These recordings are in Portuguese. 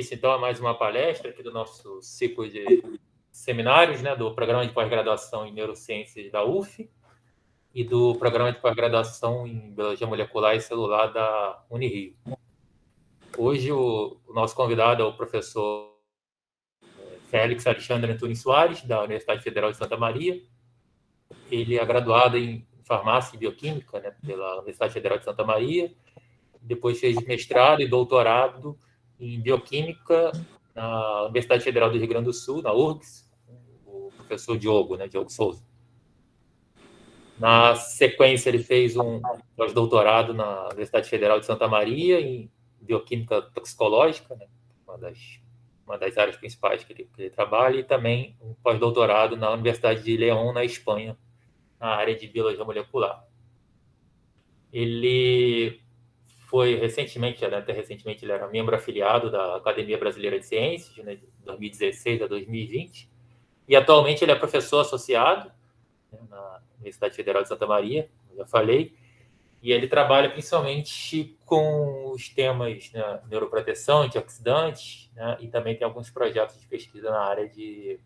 início, então, a mais uma palestra aqui do nosso ciclo de seminários, né, do Programa de Pós-Graduação em Neurociências da UF e do Programa de Pós-Graduação em Biologia Molecular e Celular da Unirio. Hoje, o nosso convidado é o professor Félix Alexandre Antunes Soares, da Universidade Federal de Santa Maria. Ele é graduado em Farmácia e Bioquímica, né, pela Universidade Federal de Santa Maria. Depois fez mestrado e doutorado em Bioquímica na Universidade Federal do Rio Grande do Sul, na URGS, o professor Diogo, né, Diogo Souza. Na sequência, ele fez um pós-doutorado na Universidade Federal de Santa Maria em Bioquímica Toxicológica, né, uma das áreas principais que ele trabalha, e também um pós-doutorado na Universidade de León, na Espanha, na área de Biologia Molecular. Ele foi recentemente, até recentemente, ele era membro afiliado da Academia Brasileira de Ciências, né, de 2016 a 2020, e atualmente ele é professor associado, né, na Universidade Federal de Santa Maria, como eu já falei, e ele trabalha principalmente com os temas, né, neuroproteção, antioxidantes, né, e também tem alguns projetos de pesquisa na área de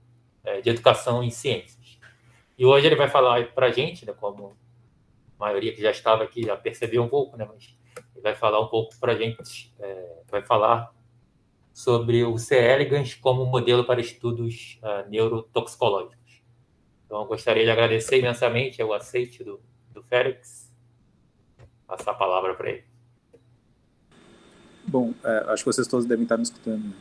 educação em ciências. E hoje ele vai falar para a gente, né, como a maioria que já estava aqui já percebeu um pouco, né, mas ele vai falar um pouco para a gente, vai falar sobre o C. elegans como modelo para estudos neurotoxicológicos. Então, eu gostaria de agradecer imensamente o aceite do Félix. Passar a palavra para ele. Bom, acho que vocês todos devem estar me escutando. Né?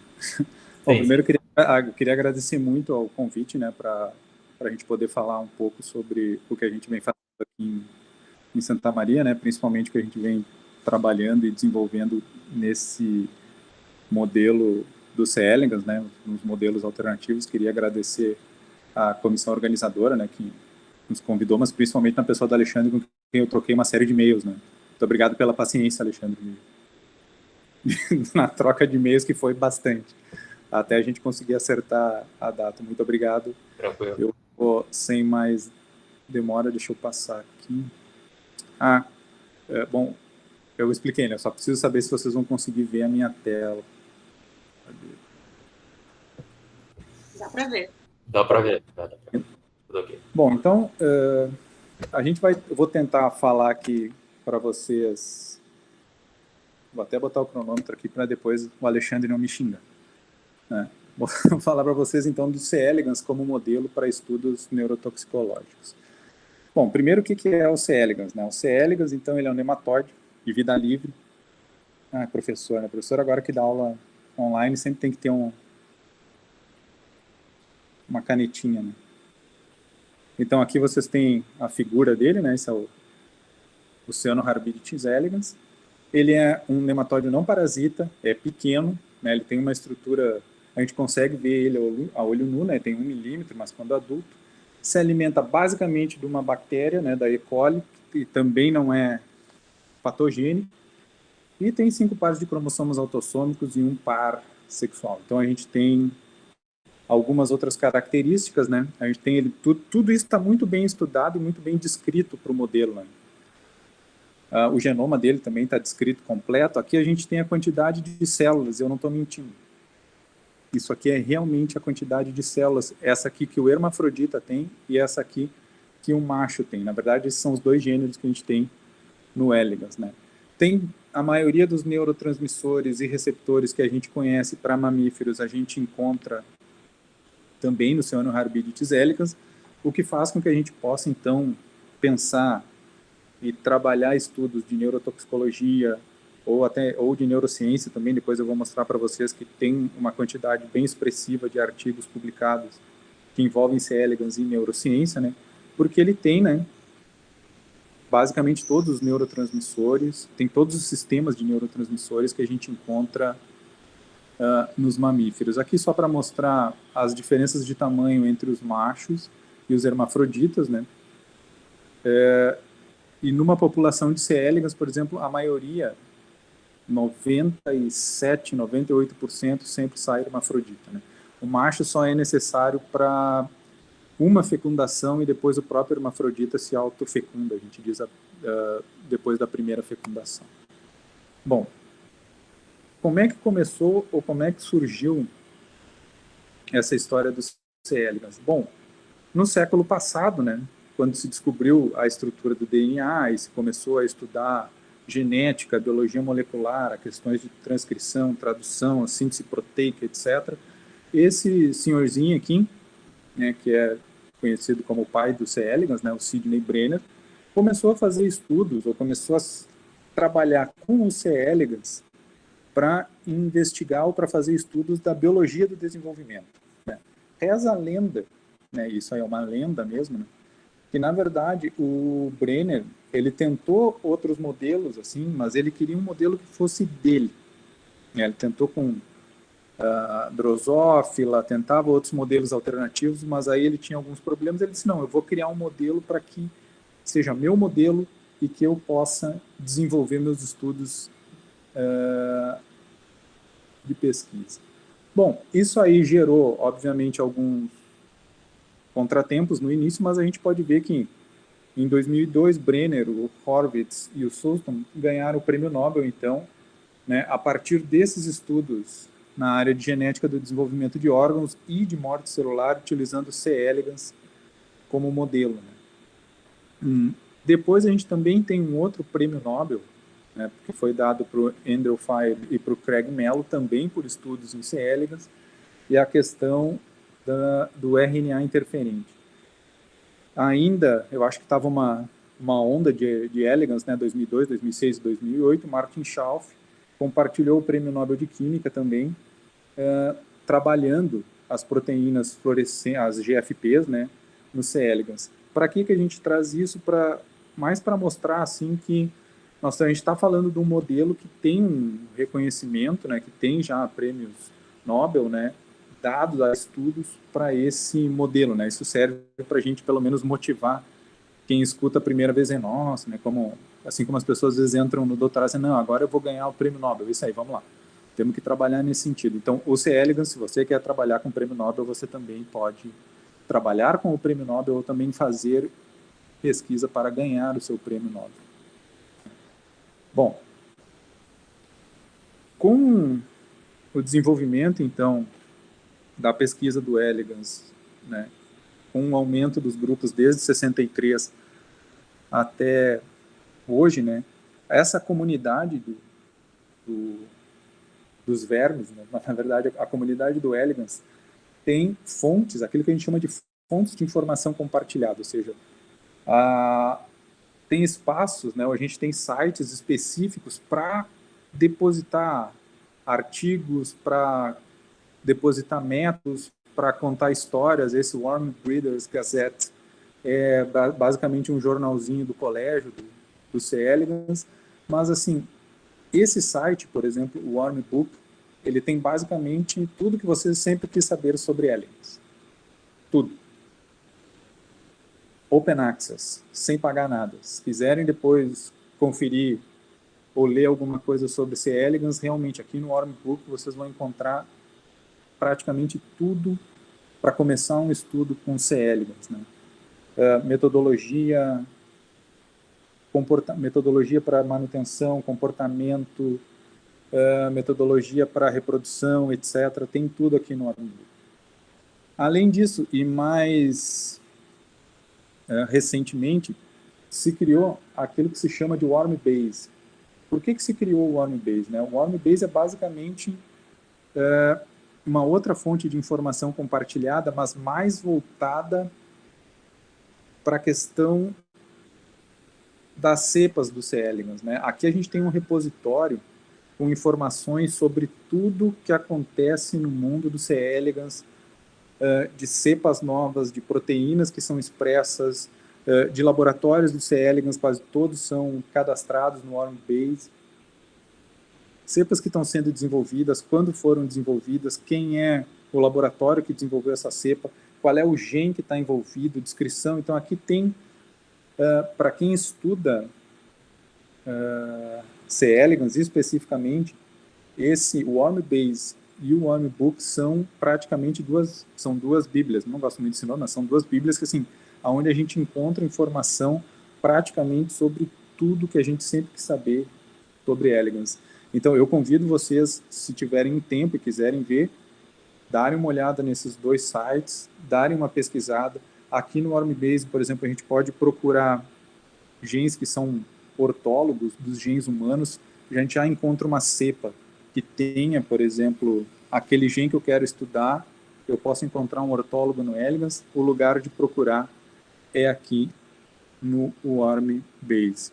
Bom, primeiro eu queria agradecer muito ao convite, né, para a gente poder falar um pouco sobre o que a gente vem fazendo aqui em Santa Maria, né, principalmente o que a gente vem trabalhando e desenvolvendo nesse modelo do C. elegans, né, nos modelos alternativos. Queria agradecer a comissão organizadora, né, que nos convidou, mas principalmente na pessoa do Alexandre, com quem eu troquei uma série de e-mails, né. Muito obrigado pela paciência, Alexandre, na troca de e-mails, que foi bastante, até a gente conseguir acertar a data. Muito obrigado. Tranquilo. Eu vou, sem mais demora, deixa eu passar aqui. Bom, eu expliquei, né? Só preciso saber se vocês vão conseguir ver a minha tela. Dá para ver. Dá para ver. Tudo ok. Bom, então, eu vou tentar falar aqui para vocês. Vou até botar o cronômetro aqui para depois o Alexandre não me xingar. Né? Vou falar para vocês, então, do C. elegans como modelo para estudos neurotoxicológicos. Bom, primeiro, o que é o C. elegans? Né? O C. elegans, então, ele é um nematóide de vida livre. Professor, né? Professor agora que dá aula online sempre tem que ter uma canetinha, né? Então, aqui vocês têm a figura dele, né? Esse é o Cyanoharbiditis elegans. Ele é um nematóide não parasita, é pequeno, né? Ele tem uma estrutura, a gente consegue ver ele a olho nu, né? Tem 1 milímetro, mas quando adulto. Se alimenta basicamente de uma bactéria, né? Da E. coli, que também não é patogênico. E tem 5 pares de cromossomos autossômicos e 1 par sexual. Então, a gente tem algumas outras características, né? A gente tem tudo isso está muito bem estudado e muito bem descrito para o modelo, né? O genoma dele também está descrito completo. Aqui a gente tem a quantidade de células, eu não estou mentindo. Isso aqui é realmente a quantidade de células. Essa aqui que o hermafrodita tem e essa aqui que o macho tem. Na verdade, esses são os 2 gêneros que a gente tem no elegans, né? Tem a maioria dos neurotransmissores e receptores que a gente conhece para mamíferos, a gente encontra também no Cyanoharbiditis elegans, o que faz com que a gente possa, então, pensar e trabalhar estudos de neurotoxicologia ou de neurociência também. Depois eu vou mostrar para vocês que tem uma quantidade bem expressiva de artigos publicados que envolvem C. elegans e neurociência, né? Porque ele tem, né, basicamente todos os neurotransmissores, tem todos os sistemas de neurotransmissores que a gente encontra nos mamíferos. Aqui só para mostrar as diferenças de tamanho entre os machos e os hermafroditas, né? E numa população de C. elegans, por exemplo, a maioria, 97%, 98% sempre sai hermafrodita, né? O macho só é necessário para uma fecundação e depois o próprio hermafrodita se autofecunda, a gente diz depois da primeira fecundação. Bom, como é que começou ou como é que surgiu essa história do C. elegans? Bom, no século passado, né, quando se descobriu a estrutura do DNA e se começou a estudar genética, biologia molecular, questões de transcrição, tradução, síntese proteica, etc., esse senhorzinho aqui, né, que é conhecido como o pai do C. elegans, né, o Sidney Brenner, começou a fazer estudos, ou começou a trabalhar com o C. elegans para investigar ou para fazer estudos da biologia do desenvolvimento. Né. Reza a lenda, né, isso aí é uma lenda mesmo, né, que na verdade o Brenner, ele tentou outros modelos, assim, mas ele queria um modelo que fosse dele. Ele tentou com Drosophila, tentava outros modelos alternativos, mas aí ele tinha alguns problemas. Ele disse, não, eu vou criar um modelo para que seja meu modelo e que eu possa desenvolver meus estudos de pesquisa. Bom, isso aí gerou, obviamente, alguns contratempos no início, mas a gente pode ver que em 2002, Brenner, o Horvitz e o Sulston ganharam o prêmio Nobel, então, né, a partir desses estudos na área de genética do desenvolvimento de órgãos e de morte celular, utilizando C. elegans como modelo. Né. Depois a gente também tem um outro prêmio Nobel, né, que foi dado para o Andrew Fire e para o Craig Mello, também por estudos em C. elegans, e a questão do RNA interferente. Ainda, eu acho que estava uma onda de elegans, né, 2002, 2006 e 2008, Martin Schauf compartilhou o Prêmio Nobel de Química também, trabalhando as proteínas fluorescentes, as GFPs, né, no C. elegans. Para que a gente traz isso? Mais para mostrar assim, que a gente está falando de um modelo que tem um reconhecimento, né, que tem já prêmios Nobel, né, dados a estudos para esse modelo, né? Isso serve para a gente, pelo menos, motivar quem escuta a primeira vez e nossa, né? Assim como as pessoas às vezes entram no doutorado e dizem, não, agora eu vou ganhar o prêmio Nobel. Isso aí, vamos lá. Temos que trabalhar nesse sentido. Então, o C. elegans, se você quer trabalhar com o prêmio Nobel, você também pode trabalhar com o prêmio Nobel ou também fazer pesquisa para ganhar o seu prêmio Nobel. Bom, com o desenvolvimento, então, da pesquisa do elegans, né, com o aumento dos grupos desde 63 até hoje, né, essa comunidade dos vermes, né, na verdade a comunidade do elegans tem fontes, aquilo que a gente chama de fontes de informação compartilhada, ou seja, tem espaços, né, a gente tem sites específicos para depositar artigos, para depositar métodos, para contar histórias. Esse Worm Breeders Gazette é basicamente um jornalzinho do colégio, do C. elegans, mas assim, esse site, por exemplo, o Worm Book, ele tem basicamente tudo que você sempre quis saber sobre elegans. Tudo. Open Access, sem pagar nada. Se quiserem depois conferir ou ler alguma coisa sobre C. elegans, realmente aqui no Worm Book vocês vão encontrar praticamente tudo para começar um estudo com C. elegans, né? Metodologia para manutenção, comportamento, metodologia para reprodução, etc. Tem tudo aqui no Worm Book. Além disso, e mais recentemente, se criou aquilo que se chama de Worm Base. Por que se criou o Worm Base? Né? O Worm Base é basicamente uma outra fonte de informação compartilhada, mas mais voltada para a questão das cepas do C. elegans. Né? Aqui a gente tem um repositório com informações sobre tudo que acontece no mundo do C. elegans, de cepas novas, de proteínas que são expressas, de laboratórios do C. elegans, quase todos são cadastrados no Worm Base. Cepas que estão sendo desenvolvidas, quando foram desenvolvidas, quem é o laboratório que desenvolveu essa cepa, qual é o gene que está envolvido, descrição. Então, aqui tem, para quem estuda C. elegans especificamente, o Worm Base e o Worm Book são praticamente duas bíblias. Não gosto muito desse nome, mas são duas bíblias que, assim, onde a gente encontra informação praticamente sobre tudo que a gente sempre quis saber sobre elegans. Então, eu convido vocês, se tiverem tempo e quiserem ver, darem uma olhada nesses 2 sites, darem uma pesquisada. Aqui no Wormbase, por exemplo, a gente pode procurar genes que são ortólogos dos genes humanos. A gente já encontra uma cepa que tenha, por exemplo, aquele gene que eu quero estudar. Eu posso encontrar um ortólogo no Elegans. O lugar de procurar é aqui no Wormbase.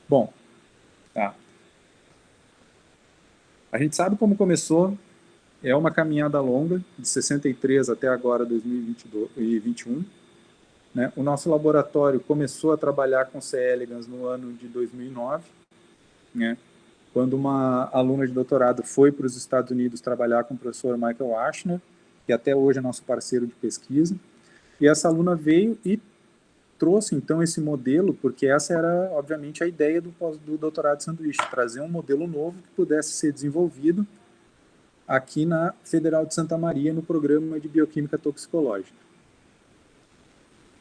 Bom, tá. A gente sabe como começou. É uma caminhada longa, de 63 até agora, 2021. Né? O nosso laboratório começou a trabalhar com C. elegans no ano de 2009, né? Quando uma aluna de doutorado foi para os Estados Unidos trabalhar com o professor Michael Ashner, que até hoje é nosso parceiro de pesquisa. E essa aluna veio e trouxe, então, esse modelo, porque essa era, obviamente, a ideia do doutorado de sanduíche, trazer um modelo novo que pudesse ser desenvolvido aqui na Federal de Santa Maria, no programa de Bioquímica Toxicológica.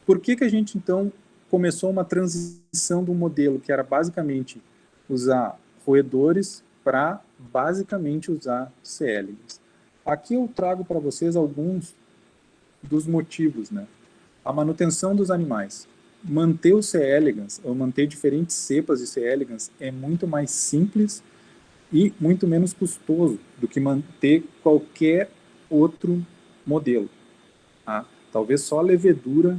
Por que a gente, então, começou uma transição do modelo que era basicamente usar roedores para basicamente usar C. elegans? Aqui eu trago para vocês alguns dos motivos, né? A manutenção dos animais. Manter o C. elegans, ou manter diferentes cepas de C. elegans, é muito mais simples e muito menos custoso do que manter qualquer outro modelo. Tá? Talvez só a levedura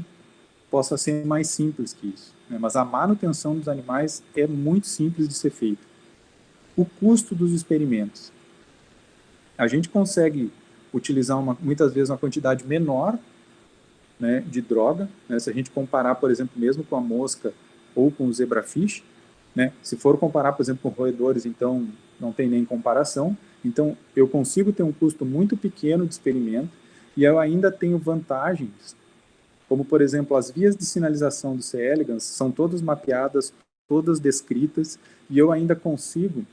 possa ser mais simples que isso, né? Mas a manutenção dos animais é muito simples de ser feita. O custo dos experimentos. A gente consegue utilizar muitas vezes uma quantidade menor, né, de droga, né? Se a gente comparar, por exemplo, mesmo com a mosca ou com o zebrafish, né? Se for comparar, por exemplo, com roedores, então não tem nem comparação. Então, eu consigo ter um custo muito pequeno de experimento e eu ainda tenho vantagens, como, por exemplo, as vias de sinalização do C. elegans são todas mapeadas, todas descritas, e eu ainda consigo,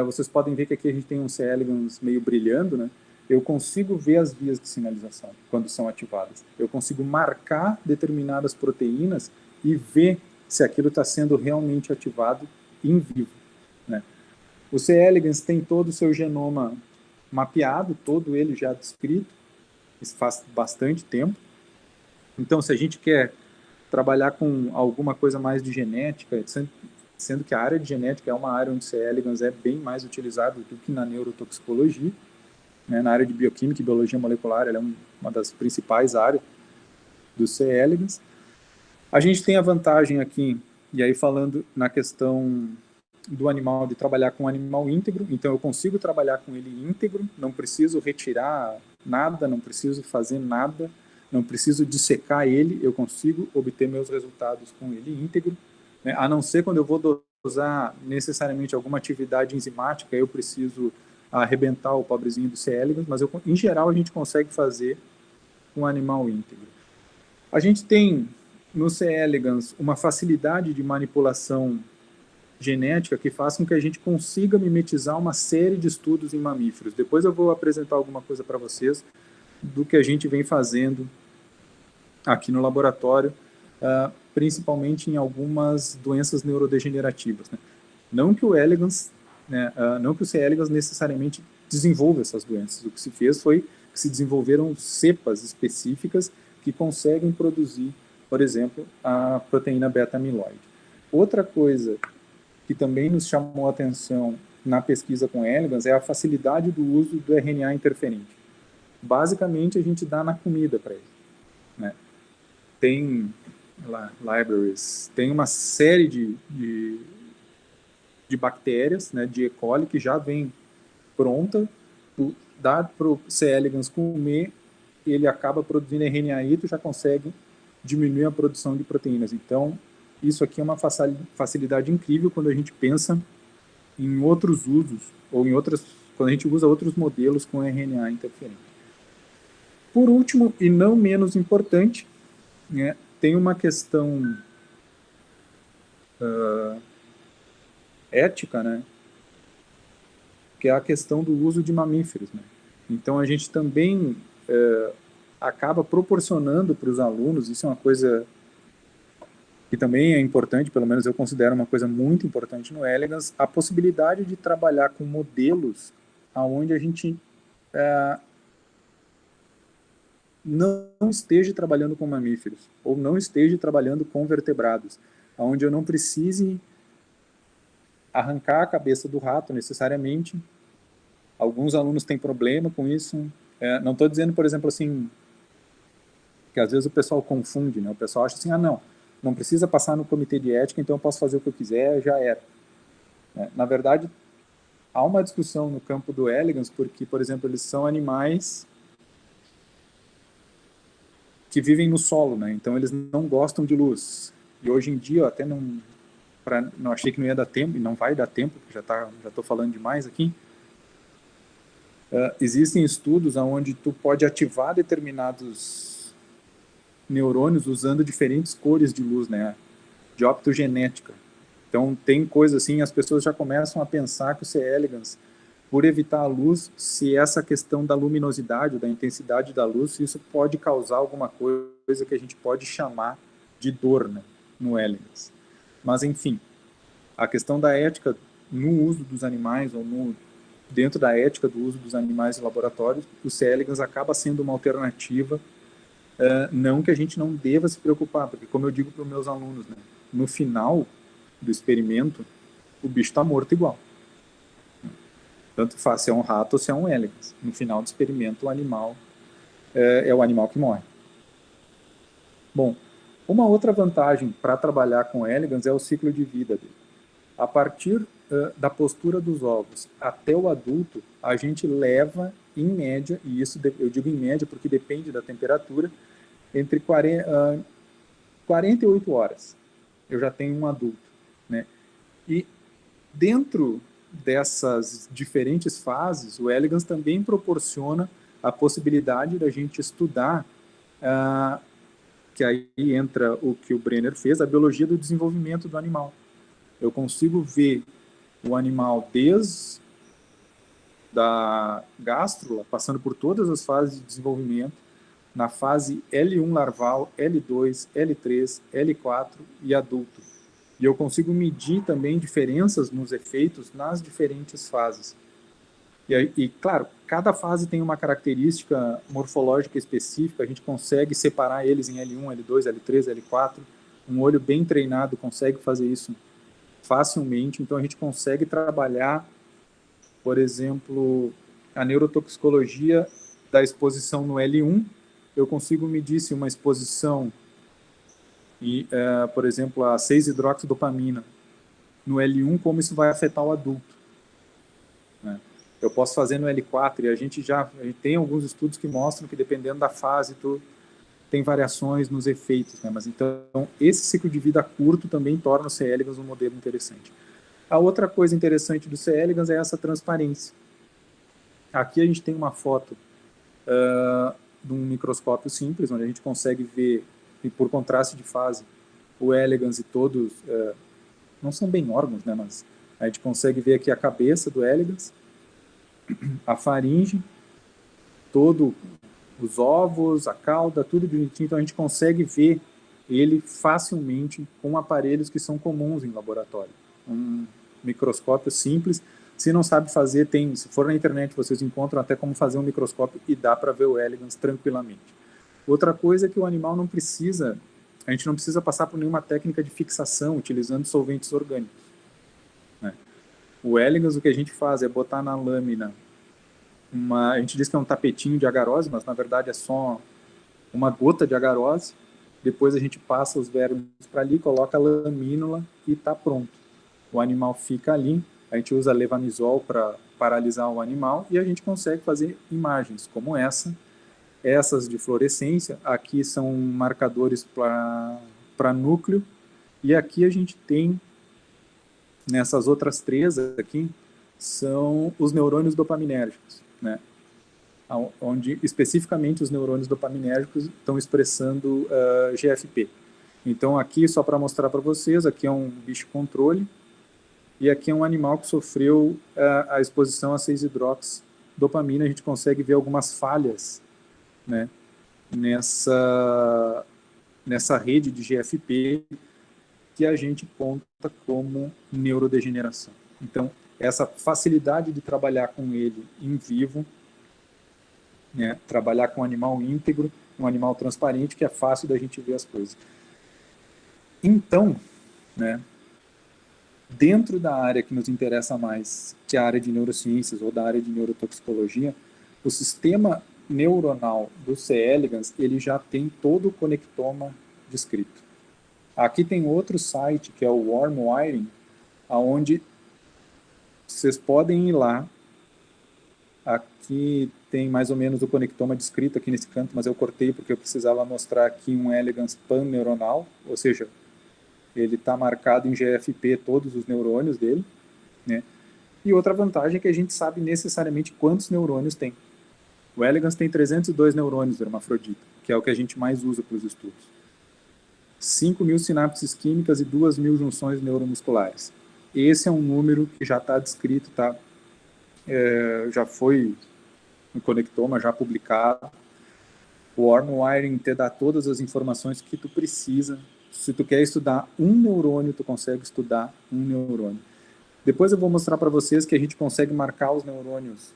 vocês podem ver que aqui a gente tem um C. elegans meio brilhando, né? Eu consigo ver as vias de sinalização quando são ativadas. Eu consigo marcar determinadas proteínas e ver se aquilo está sendo realmente ativado em vivo, né? O C. elegans tem todo o seu genoma mapeado, todo ele já descrito, isso faz bastante tempo. Então, se a gente quer trabalhar com alguma coisa mais de genética, sendo que a área de genética é uma área onde C. elegans é bem mais utilizado do que na neurotoxicologia, né? Na área de bioquímica e biologia molecular, ela é uma das principais áreas do C. elegans. A gente tem a vantagem aqui, e aí falando na questão do animal, de trabalhar com um animal íntegro, então eu consigo trabalhar com ele íntegro, não preciso retirar nada, não preciso fazer nada, não preciso dissecar ele, eu consigo obter meus resultados com ele íntegro, né? A não ser quando eu vou dosar necessariamente alguma atividade enzimática, eu preciso arrebentar o pobrezinho do C. elegans, mas em geral a gente consegue fazer com um animal íntegro. A gente tem no C. elegans uma facilidade de manipulação genética que faz com que a gente consiga mimetizar uma série de estudos em mamíferos. Depois eu vou apresentar alguma coisa para vocês do que a gente vem fazendo aqui no laboratório, principalmente em algumas doenças neurodegenerativas, né? Não que o elegans, né, não que o C. elegans necessariamente desenvolva essas doenças. O que se fez foi que se desenvolveram cepas específicas que conseguem produzir, por exemplo, a proteína beta-amiloide. Outra coisa que também nos chamou a atenção na pesquisa com elegans é a facilidade do uso do RNA interferente. Basicamente, a gente dá na comida para ele, né? Tem libraries, tem uma série de bactérias, né, de E. coli, que já vem pronta, dá para o C. elegans comer, ele acaba produzindo RNA e tu já consegue diminuir a produção de proteínas. Então, isso aqui é uma facilidade incrível quando a gente pensa em outros usos, ou em outras, quando a gente usa outros modelos com RNA interferente. Por último, e não menos importante, né, tem uma questão ética, né, que é a questão do uso de mamíferos, né? Então, a gente também acaba proporcionando para os alunos, isso é uma coisa que também é importante, pelo menos eu considero uma coisa muito importante no Elegans, a possibilidade de trabalhar com modelos onde a gente não esteja trabalhando com mamíferos, ou não esteja trabalhando com vertebrados, onde eu não precise arrancar a cabeça do rato necessariamente. Alguns alunos têm problema com isso. Não estou dizendo, por exemplo, assim, que às vezes o pessoal confunde, né? O pessoal acha assim, não precisa passar no comitê de ética, então eu posso fazer o que eu quiser, já era. Na verdade, há uma discussão no campo do Elegans, porque, por exemplo, eles são animais que vivem no solo, né? Então eles não gostam de luz. E hoje em dia, eu até não achei que não ia dar tempo, e não vai dar tempo, porque já estou falando demais aqui. Existem estudos onde tu pode ativar determinados neurônios usando diferentes cores de luz, né? De optogenética. Então tem coisa assim, as pessoas já começam a pensar que o C. elegans, por evitar a luz, se essa questão da luminosidade, da intensidade da luz, isso pode causar alguma coisa que a gente pode chamar de dor, né, no elegans. Mas, enfim, a questão da ética no uso dos animais, ou dentro da ética do uso dos animais em laboratórios, o C. elegans acaba sendo uma alternativa, não que a gente não deva se preocupar, porque, como eu digo para os meus alunos, né, no final do experimento, o bicho está morto igual. Tanto faz se é um rato ou se é um elegans. No final do experimento, o animal é o animal que morre. Bom, uma outra vantagem para trabalhar com elegans é o ciclo de vida dele. A partir da postura dos ovos até o adulto, a gente leva, em média, e isso eu digo em média porque depende da temperatura, entre 48 horas eu já tenho um adulto, né? E dentro dessas diferentes fases, o Elegans também proporciona a possibilidade da gente estudar, que aí entra o que o Brenner fez, a biologia do desenvolvimento do animal. Eu consigo ver o animal desde da gástrula, passando por todas as fases de desenvolvimento, na fase L1 larval, L2, L3, L4 e adulto. E eu consigo medir também diferenças nos efeitos nas diferentes fases. E, claro, cada fase tem uma característica morfológica específica, a gente consegue separar eles em L1, L2, L3, L4. Um olho bem treinado consegue fazer isso facilmente, então a gente consegue trabalhar, por exemplo, a neurotoxicologia da exposição no L1, eu consigo medir se uma exposição por exemplo, a 6-hidroxidopamina no L1, como isso vai afetar o adulto, né? Eu posso fazer no L4, e a gente tem alguns estudos que mostram que, dependendo da fase, tem variações nos efeitos, né? Mas então, esse ciclo de vida curto também torna o C. elegans um modelo interessante. A outra coisa interessante do C. elegans é essa transparência. Aqui a gente tem uma foto de um microscópio simples, onde a gente consegue ver, e por contraste de fase, o elegans e todos, não são bem órgãos, né, mas a gente consegue ver aqui a cabeça do elegans, a faringe, todos os ovos, a cauda, tudo bonitinho, então a gente consegue ver ele facilmente com aparelhos que são comuns em laboratório. Um microscópio simples, se não sabe fazer, se for na internet vocês encontram até como fazer um microscópio e dá para ver o elegans tranquilamente. Outra coisa é que o animal a gente não precisa passar por nenhuma técnica de fixação utilizando solventes orgânicos, né? O elegans, o que a gente faz é botar na lâmina a gente diz que é um tapetinho de agarose, mas na verdade é só uma gota de agarose. Depois a gente passa os vermes para ali, coloca a lamínula e está pronto. O animal fica ali, a gente usa levanisol para paralisar o animal e a gente consegue fazer imagens como essas de fluorescência. Aqui são marcadores para núcleo, e aqui a gente tem, nessas outras três aqui, são os neurônios dopaminérgicos, né? Onde especificamente os neurônios dopaminérgicos estão expressando GFP. Então aqui, só para mostrar para vocês, aqui é um bicho controle, e aqui é um animal que sofreu a exposição a 6-hidroxidopamina. A gente consegue ver algumas falhas, né, nessa rede de GFP, que a gente conta como neurodegeneração. Então, essa facilidade de trabalhar com ele em vivo, né, trabalhar com um animal íntegro, um animal transparente, que é fácil da gente ver as coisas. Então, né, dentro da área que nos interessa mais, que é a área de neurociências ou da área de neurotoxicologia, o sistema neuronal do C. elegans, ele já tem todo o conectoma descrito. Aqui tem outro site, que é o Worm Wiring, onde vocês podem ir lá. Aqui tem mais ou menos o conectoma descrito aqui nesse canto, mas eu cortei porque eu precisava mostrar aqui um elegans pan-neuronal, ou seja, ele está marcado em GFP todos os neurônios dele, né? E outra vantagem é que a gente sabe necessariamente quantos neurônios tem. O elegans tem 302 neurônios hermafrodita, que é o que a gente mais usa para os estudos. 5.000 sinapses químicas e 2.000 junções neuromusculares. Esse é um número que já está descrito, tá? Já foi no conectoma, já publicado. O Worm Wiring te dá todas as informações que tu precisa. Se tu quer estudar um neurônio, tu consegue estudar um neurônio. Depois eu vou mostrar para vocês que a gente consegue marcar os neurônios,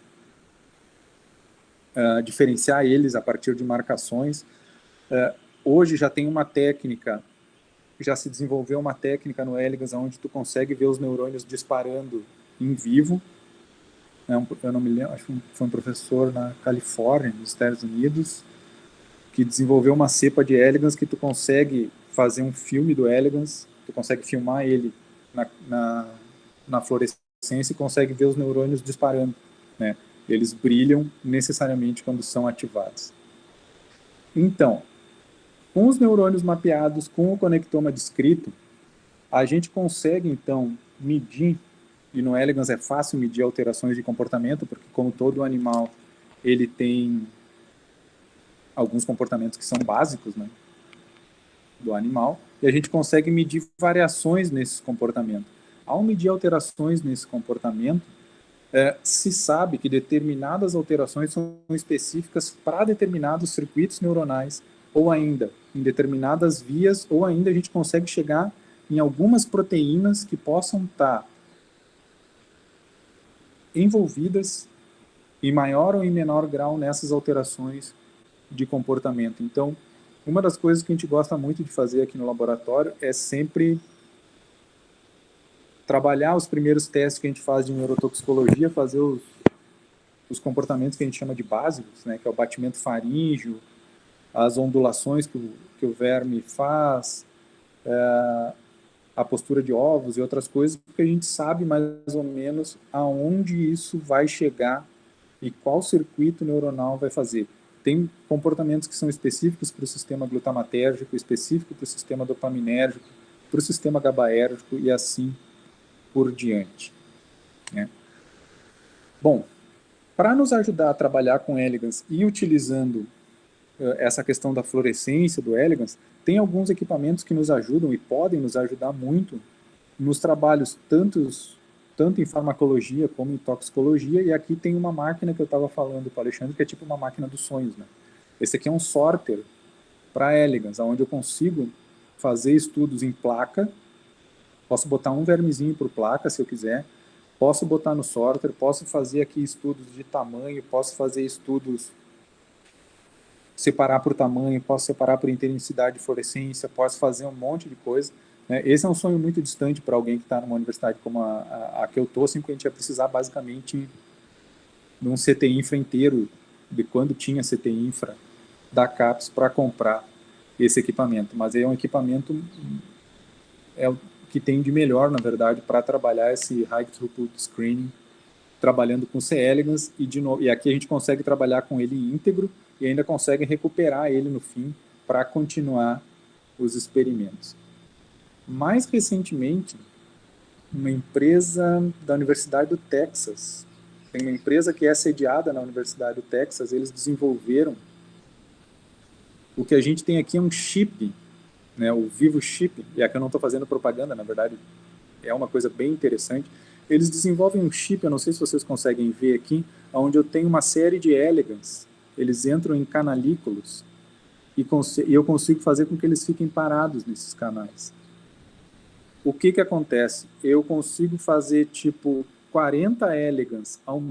diferenciar eles a partir de marcações. Hoje já tem uma técnica, já se desenvolveu uma técnica no elegans onde tu consegue ver os neurônios disparando em vivo. Eu não me lembro, acho que foi um professor na Califórnia, nos Estados Unidos, que desenvolveu uma cepa de elegans que tu consegue fazer um filme do elegans, tu consegue filmar ele na fluorescência e consegue ver os neurônios disparando, né? Eles brilham necessariamente quando são ativados. Então, com os neurônios mapeados, com o conectoma descrito, a gente consegue, então, medir, e no elegans é fácil medir alterações de comportamento, porque como todo animal, ele tem alguns comportamentos que são básicos, né, do animal, e a gente consegue medir variações nesses comportamentos. Ao medir alterações nesse comportamento, se sabe que determinadas alterações são específicas para determinados circuitos neuronais, ou ainda em determinadas vias, ou ainda a gente consegue chegar em algumas proteínas que possam estar envolvidas em maior ou em menor grau nessas alterações de comportamento. Então, uma das coisas que a gente gosta muito de fazer aqui no laboratório é sempre trabalhar os primeiros testes que a gente faz de neurotoxicologia, fazer os comportamentos que a gente chama de básicos, né, que é o batimento faríngeo, as ondulações que o verme faz, a postura de ovos e outras coisas, porque a gente sabe mais ou menos aonde isso vai chegar e qual circuito neuronal vai fazer. Tem comportamentos que são específicos para o sistema glutamatérgico, específico para o sistema dopaminérgico, para o sistema GABAérgico e assim por diante, né? Bom, para nos ajudar a trabalhar com elegans e utilizando essa questão da fluorescência do elegans, tem alguns equipamentos que nos ajudam e podem nos ajudar muito nos trabalhos tanto em farmacologia como em toxicologia, e aqui tem uma máquina que eu estava falando para o Alexandre, que é tipo uma máquina dos sonhos, né? Esse aqui é um sorter para elegans, onde eu consigo fazer estudos em placa, posso botar um vermezinho por placa, se eu quiser, posso botar no sorter, posso fazer aqui estudos de tamanho, posso fazer estudos separar por tamanho, posso separar por intensidade de fluorescência, posso fazer um monte de coisa, né? Esse é um sonho muito distante para alguém que está numa universidade como a que eu estou, assim, que a gente ia precisar basicamente de um CT Infra inteiro, de quando tinha CT Infra da CAPES para comprar esse equipamento. Mas é um equipamento o que tem de melhor, na verdade, para trabalhar esse High Throughput Screening, trabalhando com C. elegans, e aqui a gente consegue trabalhar com ele íntegro, e ainda conseguem recuperar ele no fim para continuar os experimentos. Mais recentemente, uma empresa da Universidade do Texas, tem uma empresa que é sediada na Universidade do Texas, eles desenvolveram o que a gente tem aqui é um chip, né, o Vivo Chip, e aqui eu não estou fazendo propaganda, na verdade é uma coisa bem interessante. Eles desenvolvem um chip, eu não sei se vocês conseguem ver aqui, onde eu tenho uma série de elegans. Eles entram em canalículos e eu consigo fazer com que eles fiquem parados nesses canais. o que acontece? Eu consigo fazer, tipo, 40 elegans ao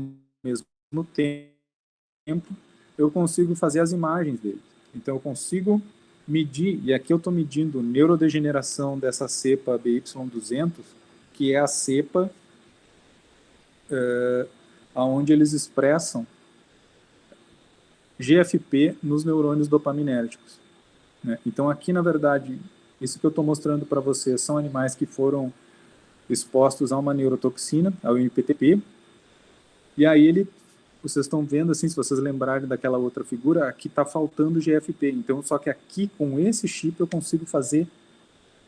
mesmo tempo, eu consigo fazer as imagens deles. Então, eu consigo medir, e aqui eu estou medindo neurodegeneração dessa cepa BY200, que é a cepa onde eles expressam GFP nos neurônios dopaminérgicos, né? Então, aqui, na verdade, isso que eu estou mostrando para vocês são animais que foram expostos a uma neurotoxina, ao MPTP, e aí vocês estão vendo, assim, se vocês lembrarem daquela outra figura, aqui está faltando GFP. Então, só que aqui, com esse chip, eu consigo fazer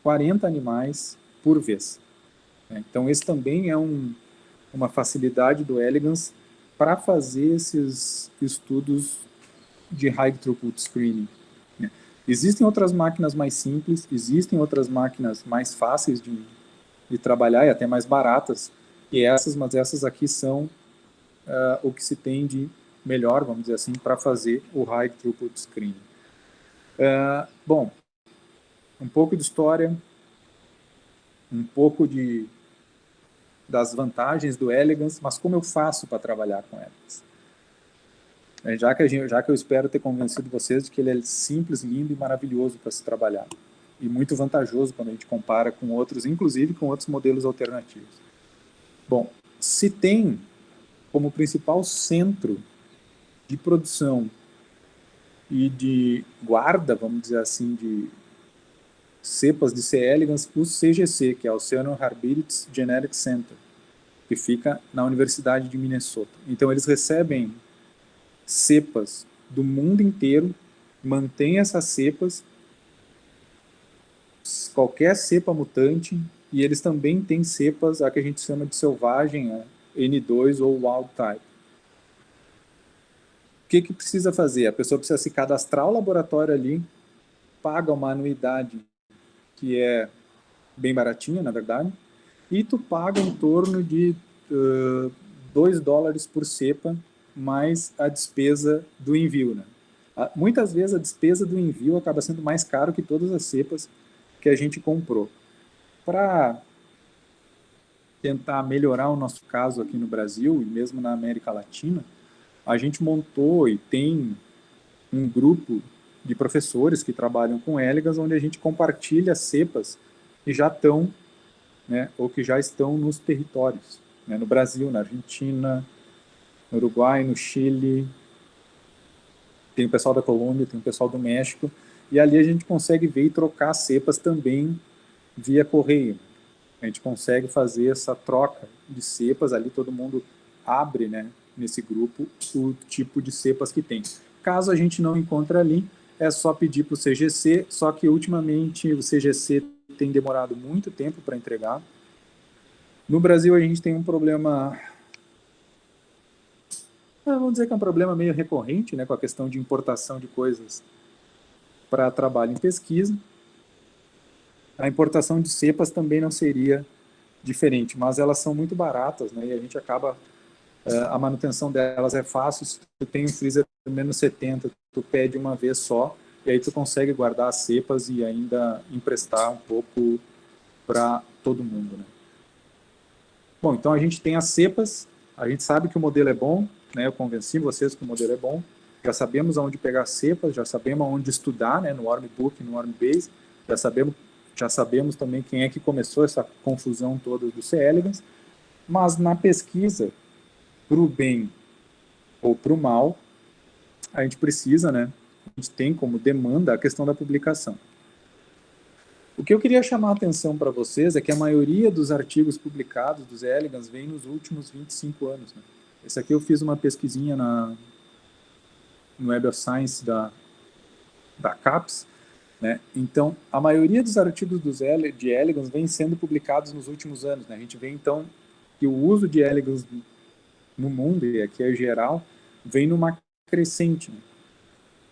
40 animais por vez. Então, esse também é uma facilidade do Elegance para fazer esses estudos de High Throughput Screening. Existem outras máquinas mais simples, existem outras máquinas mais fáceis de trabalhar e até mais baratas que essas, mas essas aqui são o que se tem de melhor, vamos dizer assim, para fazer o High Throughput Screening. Bom, um pouco de história, um pouco das vantagens do Elegance, mas como eu faço para trabalhar com Elegance? Já que eu espero ter convencido vocês de que ele é simples, lindo e maravilhoso para se trabalhar. E muito vantajoso quando a gente compara com outros, inclusive com outros modelos alternativos. Bom, se tem como principal centro de produção e de guarda, vamos dizer assim, de cepas de C. elegans, o CGC, que é o Oceano Herbarides Genetic Center, que fica na Universidade de Minnesota. Então, eles recebem cepas do mundo inteiro, mantêm essas cepas, qualquer cepa mutante, e eles também têm cepas, a que a gente chama de selvagem, N2 ou Wild Type. O que precisa fazer? A pessoa precisa se cadastrar ao laboratório ali, paga uma anuidade que é bem baratinha, na verdade, e tu paga em torno de $2 por cepa, mais a despesa do envio, né? Muitas vezes a despesa do envio acaba sendo mais caro que todas as cepas que a gente comprou. Para tentar melhorar o nosso caso aqui no Brasil e mesmo na América Latina, a gente montou e tem um grupo de professores que trabalham com Elegans, onde a gente compartilha cepas que já estão, né, ou que já estão nos territórios, né, no Brasil, na Argentina, no Uruguai, no Chile, tem o pessoal da Colômbia, tem o pessoal do México, e ali a gente consegue ver e trocar cepas também via correio. A gente consegue fazer essa troca de cepas, ali todo mundo abre, né, nesse grupo o tipo de cepas que tem. Caso a gente não encontre ali, é só pedir para o CGC, só que ultimamente o CGC tem demorado muito tempo para entregar. No Brasil a gente tem um problema, vamos dizer que é um problema meio recorrente, né, com a questão de importação de coisas para trabalho em pesquisa. A importação de cepas também não seria diferente, mas elas são muito baratas, né, e a gente acaba, a manutenção delas é fácil. Se tu tem um freezer menos 70, tu pede uma vez só, e aí tu consegue guardar as cepas e ainda emprestar um pouco para todo mundo, né. Bom, então a gente tem as cepas, a gente sabe que o modelo é bom, né, eu convenci vocês que o modelo é bom, já sabemos aonde pegar cepas, já sabemos aonde estudar, né, no Wormbook, no Wormbase, já sabemos também quem é que começou essa confusão toda do C. elegans, mas na pesquisa, para o bem ou para o mal, a gente precisa, né, a gente tem como demanda a questão da publicação. O que eu queria chamar a atenção para vocês é que a maioria dos artigos publicados dos elegans vem nos últimos 25 anos. Né? Esse aqui eu fiz uma pesquisinha no Web of Science da CAPES, né? Então, a maioria dos artigos de elegans vem sendo publicados nos últimos anos. Né? A gente vê, então, que o uso de elegans no mundo, e aqui é geral, vem numa crescente. Né?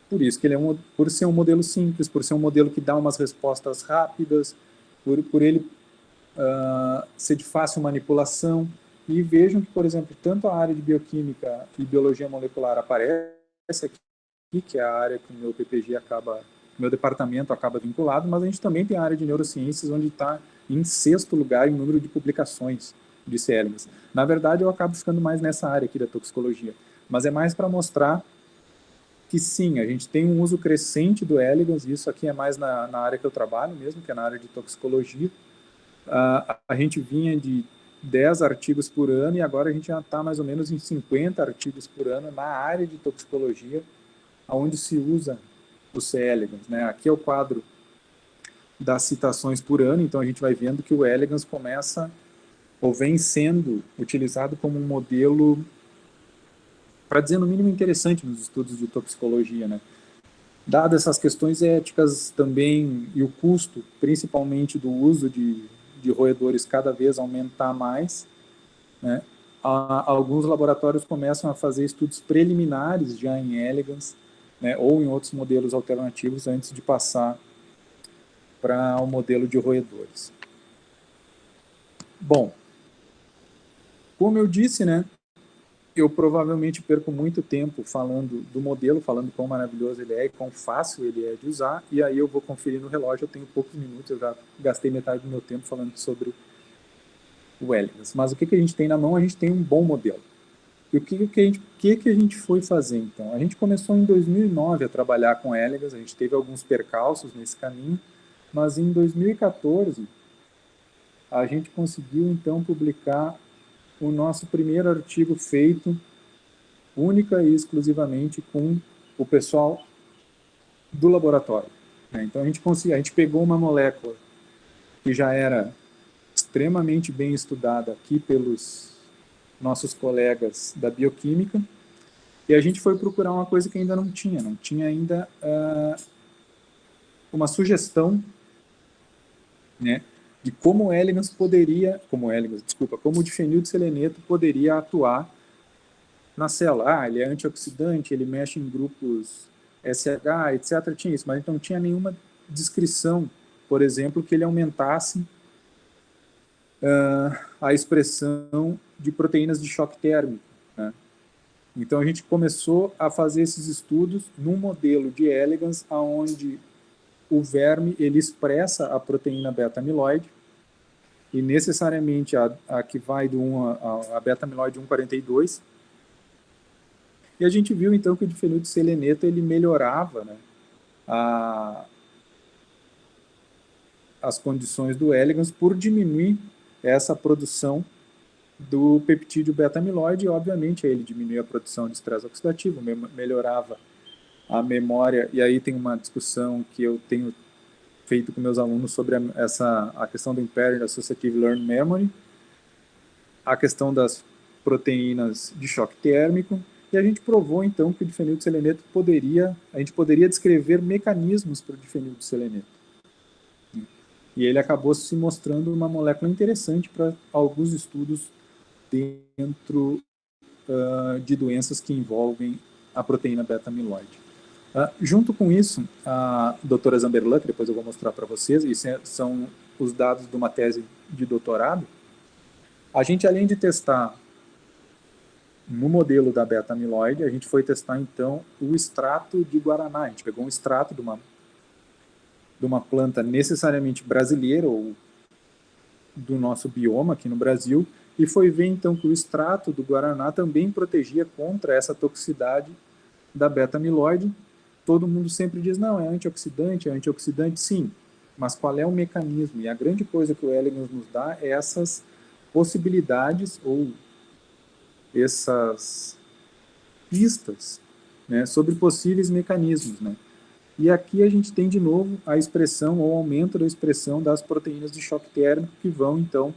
Por isso que ele por ser um modelo simples, por ser um modelo que dá umas respostas rápidas, por ele ser de fácil manipulação. E vejam que, por exemplo, tanto a área de bioquímica e biologia molecular aparece aqui, que é a área que o meu PPG acaba meu departamento acaba vinculado, mas a gente também tem a área de neurociências, onde está em 6º lugar em número de publicações de C. elegans. Na verdade, eu acabo ficando mais nessa área aqui da toxicologia, mas é mais para mostrar que sim, a gente tem um uso crescente do elegans, e isso aqui é mais na área que eu trabalho mesmo, que é na área de toxicologia. A gente vinha de 10 artigos por ano, e agora a gente já está mais ou menos em 50 artigos por ano na área de toxicologia, onde se usa o C. elegans, né? Aqui é o quadro das citações por ano, então a gente vai vendo que o elegans começa, ou vem sendo utilizado como um modelo, para dizer no mínimo, interessante nos estudos de toxicologia, né? Dadas essas questões éticas também, e o custo, principalmente do uso de roedores cada vez aumentar mais, né? Alguns laboratórios começam a fazer estudos preliminares já em elegans, né, ou em outros modelos alternativos antes de passar para o modelo de roedores. Bom, como eu disse, né, eu provavelmente perco muito tempo falando do modelo, falando quão maravilhoso ele é e quão fácil ele é de usar, e aí eu vou conferir no relógio, eu tenho poucos minutos, eu já gastei metade do meu tempo falando sobre o elegans. Mas o que a gente tem na mão? A gente tem um bom modelo. E o que a gente foi fazer, então? A gente começou em 2009 a trabalhar com elegans, a gente teve alguns percalços nesse caminho, mas em 2014 a gente conseguiu, então, publicar o nosso primeiro artigo feito única e exclusivamente com o pessoal do laboratório, né? Então a gente pegou uma molécula que já era extremamente bem estudada aqui pelos nossos colegas da bioquímica, e a gente foi procurar uma coisa que ainda não tinha ainda uma sugestão, né, de como o difenildiceleneto poderia atuar na célula. Ele é antioxidante, ele mexe em grupos SH, etc. Tinha isso, mas não tinha nenhuma descrição, por exemplo, que ele aumentasse a expressão de proteínas de choque térmico, né? Então a gente começou a fazer esses estudos num modelo de elegans, onde o verme ele expressa a proteína beta-amiloide, e necessariamente a que vai do 1 a beta-amiloide 1,42. E a gente viu então que o difenildiceleneto ele melhorava, né, as condições do elegans por diminuir essa produção do peptídeo beta-amiloide, e obviamente ele diminuía a produção de estresse oxidativo, melhorava a memória, e aí tem uma discussão que eu tenho feito com meus alunos sobre a questão do Impaired Associative Learned Memory, a questão das proteínas de choque térmico, e a gente provou então que o difenildiceleneto a gente poderia descrever mecanismos para o difenildiceleneto. E ele acabou se mostrando uma molécula interessante para alguns estudos dentro de doenças que envolvem a proteína beta-amiloide. Junto com isso, a doutora Zamberlan, que depois eu vou mostrar para vocês, e são os dados de uma tese de doutorado, a gente, além de testar no modelo da beta-amiloide, a gente foi testar, então, o extrato de guaraná. A gente pegou um extrato de uma planta necessariamente brasileira, ou do nosso bioma aqui no Brasil, e foi ver, então, que o extrato do guaraná também protegia contra essa toxicidade da beta-amiloide. Todo mundo sempre diz, não, é antioxidante, sim, mas qual é o mecanismo? E a grande coisa que o elegans nos dá é essas possibilidades, ou essas pistas, né, sobre possíveis mecanismos, né? E aqui a gente tem de novo a expressão ou aumento da expressão das proteínas de choque térmico que vão então,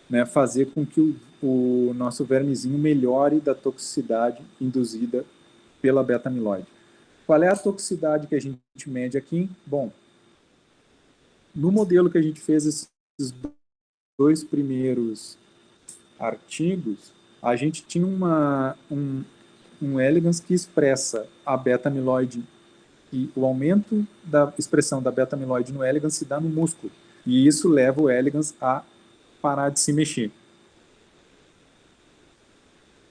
né, fazer com que o nosso vermezinho melhore da toxicidade induzida pela beta-amiloide. Qual é a toxicidade que a gente mede aqui? Bom, no modelo que a gente fez esses 2 primeiros artigos, a gente tinha um elegans que expressa a beta-amiloide, e o aumento da expressão da beta-amiloide no elegans se dá no músculo, e isso leva o elegans a parar de se mexer.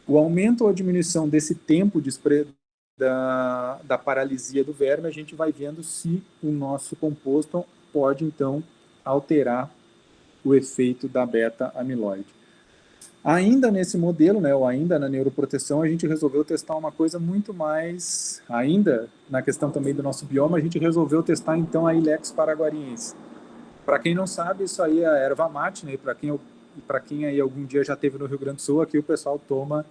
O aumento ou a diminuição desse tempo da paralisia do verme, a gente vai vendo se o nosso composto pode, então, alterar o efeito da beta-amiloide. Ainda nesse modelo, né, ou ainda na neuroproteção, a gente resolveu testar uma coisa muito mais, ainda na questão também do nosso bioma, a gente resolveu testar, então, a Ilex paraguariense. Para quem não sabe, isso aí é a erva mate, né, para quem aí algum dia já esteve no Rio Grande do Sul, aqui o pessoal toma...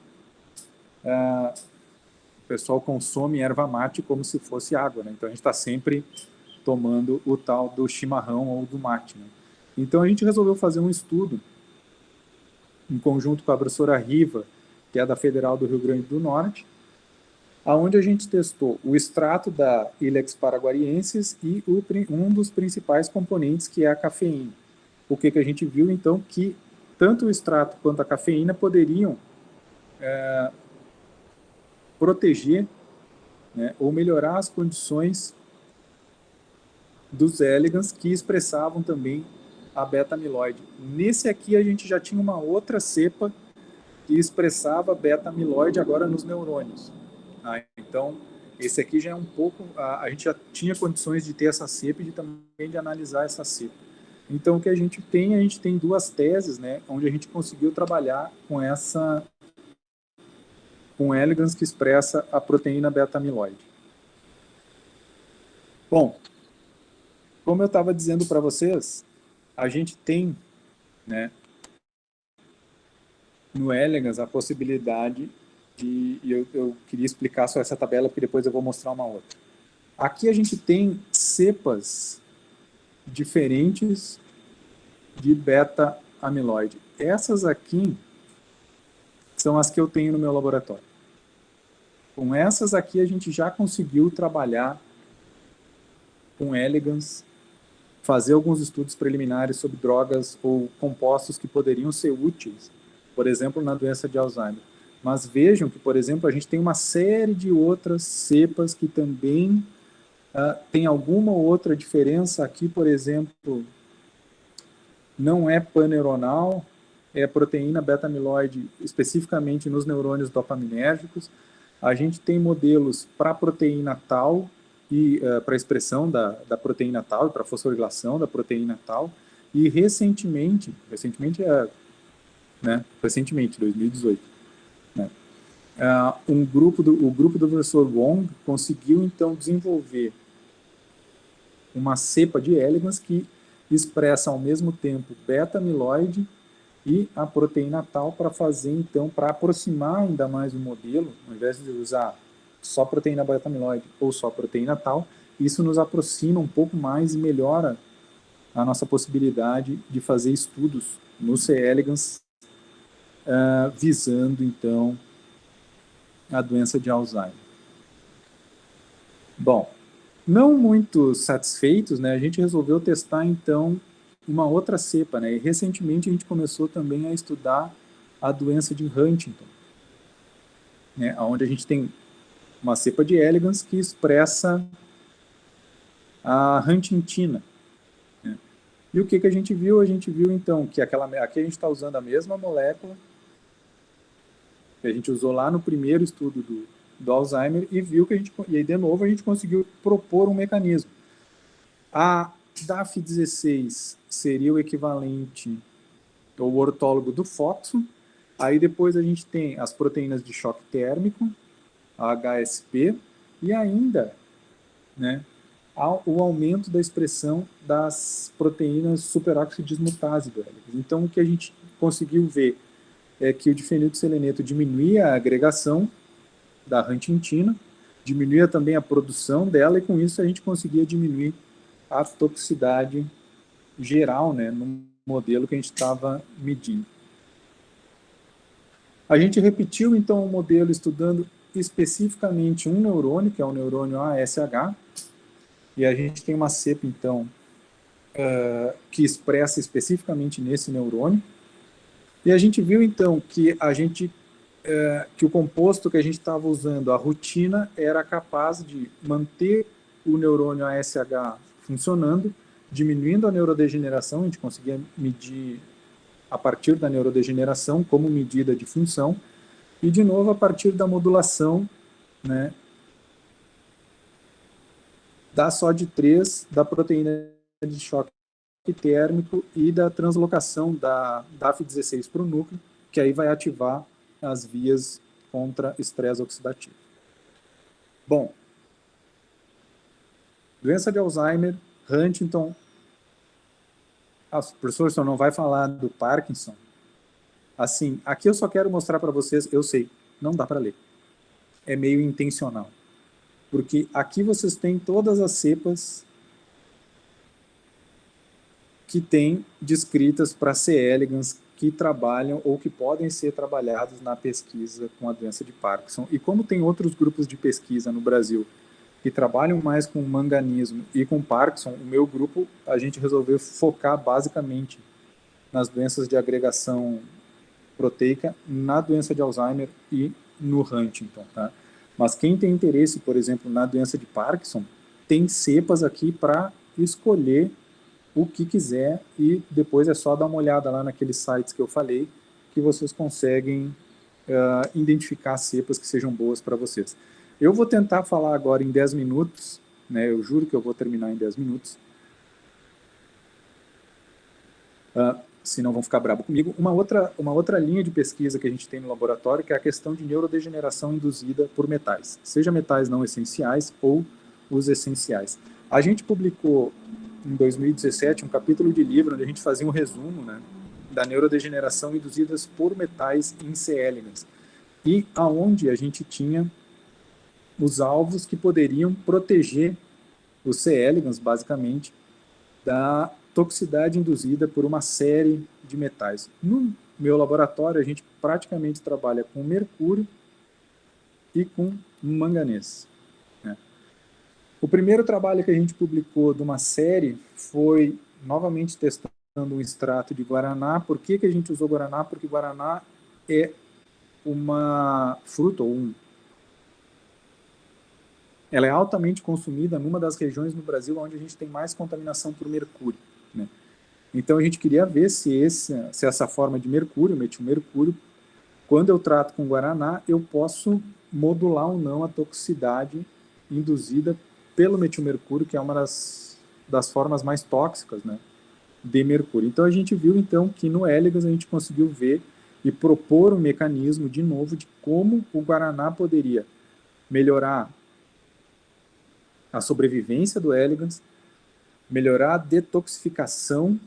o pessoal consome erva mate como se fosse água, né? Então a gente está sempre tomando o tal do chimarrão ou do mate, né? Então a gente resolveu fazer um estudo em conjunto com a professora Riva, que é da Federal do Rio Grande do Norte, aonde a gente testou o extrato da Ilex paraguariensis e um dos principais componentes, que é a cafeína. O que a gente viu, então, que tanto o extrato quanto a cafeína poderiam proteger, né, ou melhorar as condições dos elegans que expressavam também a beta-amiloide. Nesse aqui a gente já tinha uma outra cepa que expressava beta-amiloide agora nos neurônios. Então, esse aqui já é um pouco... A gente já tinha condições de ter essa cepa e também de analisar essa cepa. Então, o que a gente tem duas teses, né, onde a gente conseguiu trabalhar com elegans que expressa a proteína beta-amiloide. Bom, como eu estava dizendo para vocês, a gente tem, né, no elegans a possibilidade de... Eu queria explicar só essa tabela, porque depois eu vou mostrar uma outra. Aqui a gente tem cepas diferentes de beta-amiloide. Essas aqui são as que eu tenho no meu laboratório. Com essas aqui a gente já conseguiu trabalhar com elegans, fazer alguns estudos preliminares sobre drogas ou compostos que poderiam ser úteis, por exemplo, na doença de Alzheimer. Mas vejam que, por exemplo, a gente tem uma série de outras cepas que também tem alguma outra diferença. Aqui, por exemplo, não é paneuronal, é proteína beta-amiloide especificamente nos neurônios dopaminérgicos. A gente tem modelos para proteína tau e para expressão da proteína tau e para fosforilação da proteína tau. E recentemente, 2018, né, o grupo do professor Wong conseguiu então desenvolver uma cepa de elegans que expressa ao mesmo tempo beta-amiloide e a proteína tau, para fazer, então, para aproximar ainda mais o modelo, ao invés de usar só proteína beta-amiloide ou só proteína tau, isso nos aproxima um pouco mais e melhora a nossa possibilidade de fazer estudos no C. elegans, visando, então, a doença de Alzheimer. Bom, não muito satisfeitos, né, a gente resolveu testar, então, uma outra cepa, né? E recentemente a gente começou também a estudar a doença de Huntington, né? Onde a gente tem uma cepa de elegans que expressa a huntingtina, né? E o que a gente viu? A gente viu então que aqui a gente está usando a mesma molécula que a gente usou lá no primeiro estudo do Alzheimer, e viu que e aí de novo a gente conseguiu propor um mecanismo. A DAF16 seria o equivalente ou ortólogo do fósforo. Aí depois a gente tem as proteínas de choque térmico, a HSP, e ainda, né, o aumento da expressão das proteínas superoxidismutase. Então o que a gente conseguiu ver é que o difenilseleneto diminuía a agregação da huntingtina, diminuía também a produção dela, e com isso a gente conseguia diminuir a toxicidade geral, né, no modelo que a gente estava medindo. A gente repetiu, então, o modelo estudando especificamente um neurônio, que é o neurônio ASH, e a gente tem uma cepa, então, que expressa especificamente nesse neurônio, e a gente viu, então, que que o composto que a gente estava usando, a rutina, era capaz de manter o neurônio ASH funcionando, diminuindo a neurodegeneração. A gente conseguia medir a partir da neurodegeneração como medida de função, e de novo a partir da modulação, né, da SOD3, da proteína de choque térmico e da translocação da DAF16 para o núcleo, que aí vai ativar as vias contra estresse oxidativo. Bom, doença de Alzheimer, Huntington. Professor, você não vai falar do Parkinson? Assim, aqui eu só quero mostrar para vocês, eu sei, não dá para ler. É meio intencional. Porque aqui vocês têm todas as cepas que tem descritas para C. elegans que trabalham ou que podem ser trabalhados na pesquisa com a doença de Parkinson. E como tem outros grupos de pesquisa no Brasil que trabalham mais com manganismo e com Parkinson, o meu grupo, a gente resolveu focar basicamente nas doenças de agregação proteica, na doença de Alzheimer e no Huntington, tá? Mas quem tem interesse, por exemplo, na doença de Parkinson, tem cepas aqui para escolher o que quiser e depois é só dar uma olhada lá naqueles sites que eu falei que vocês conseguem identificar cepas que sejam boas para vocês. Eu vou tentar falar agora em 10 minutos, né? Eu juro que eu vou terminar em 10 minutos. Senão vão ficar bravos comigo. Uma outra linha de pesquisa que a gente tem no laboratório, que é a questão de neurodegeneração induzida por metais, seja metais não essenciais ou os essenciais. A gente publicou em 2017 um capítulo de livro onde a gente fazia um resumo, né, da neurodegeneração induzidas por metais em C. elegans, e aonde a gente tinha os alvos que poderiam proteger os C. elegans, basicamente, da toxicidade induzida por uma série de metais. No meu laboratório, a gente praticamente trabalha com mercúrio e com manganês, né? O primeiro trabalho que a gente publicou de uma série foi, novamente, testando um extrato de guaraná. Por que a gente usou guaraná? Porque guaraná é uma fruta, ela é altamente consumida numa das regiões no Brasil onde a gente tem mais contaminação por mercúrio, né? Então a gente queria ver se essa forma de mercúrio, metilmercúrio, quando eu trato com guaraná, eu posso modular ou não a toxicidade induzida pelo metilmercúrio, que é uma das formas mais tóxicas, né, de mercúrio. Então a gente viu então que no elegans a gente conseguiu ver e propor um mecanismo de novo de como o guaraná poderia melhorar a sobrevivência do elegans, melhorar a detoxificação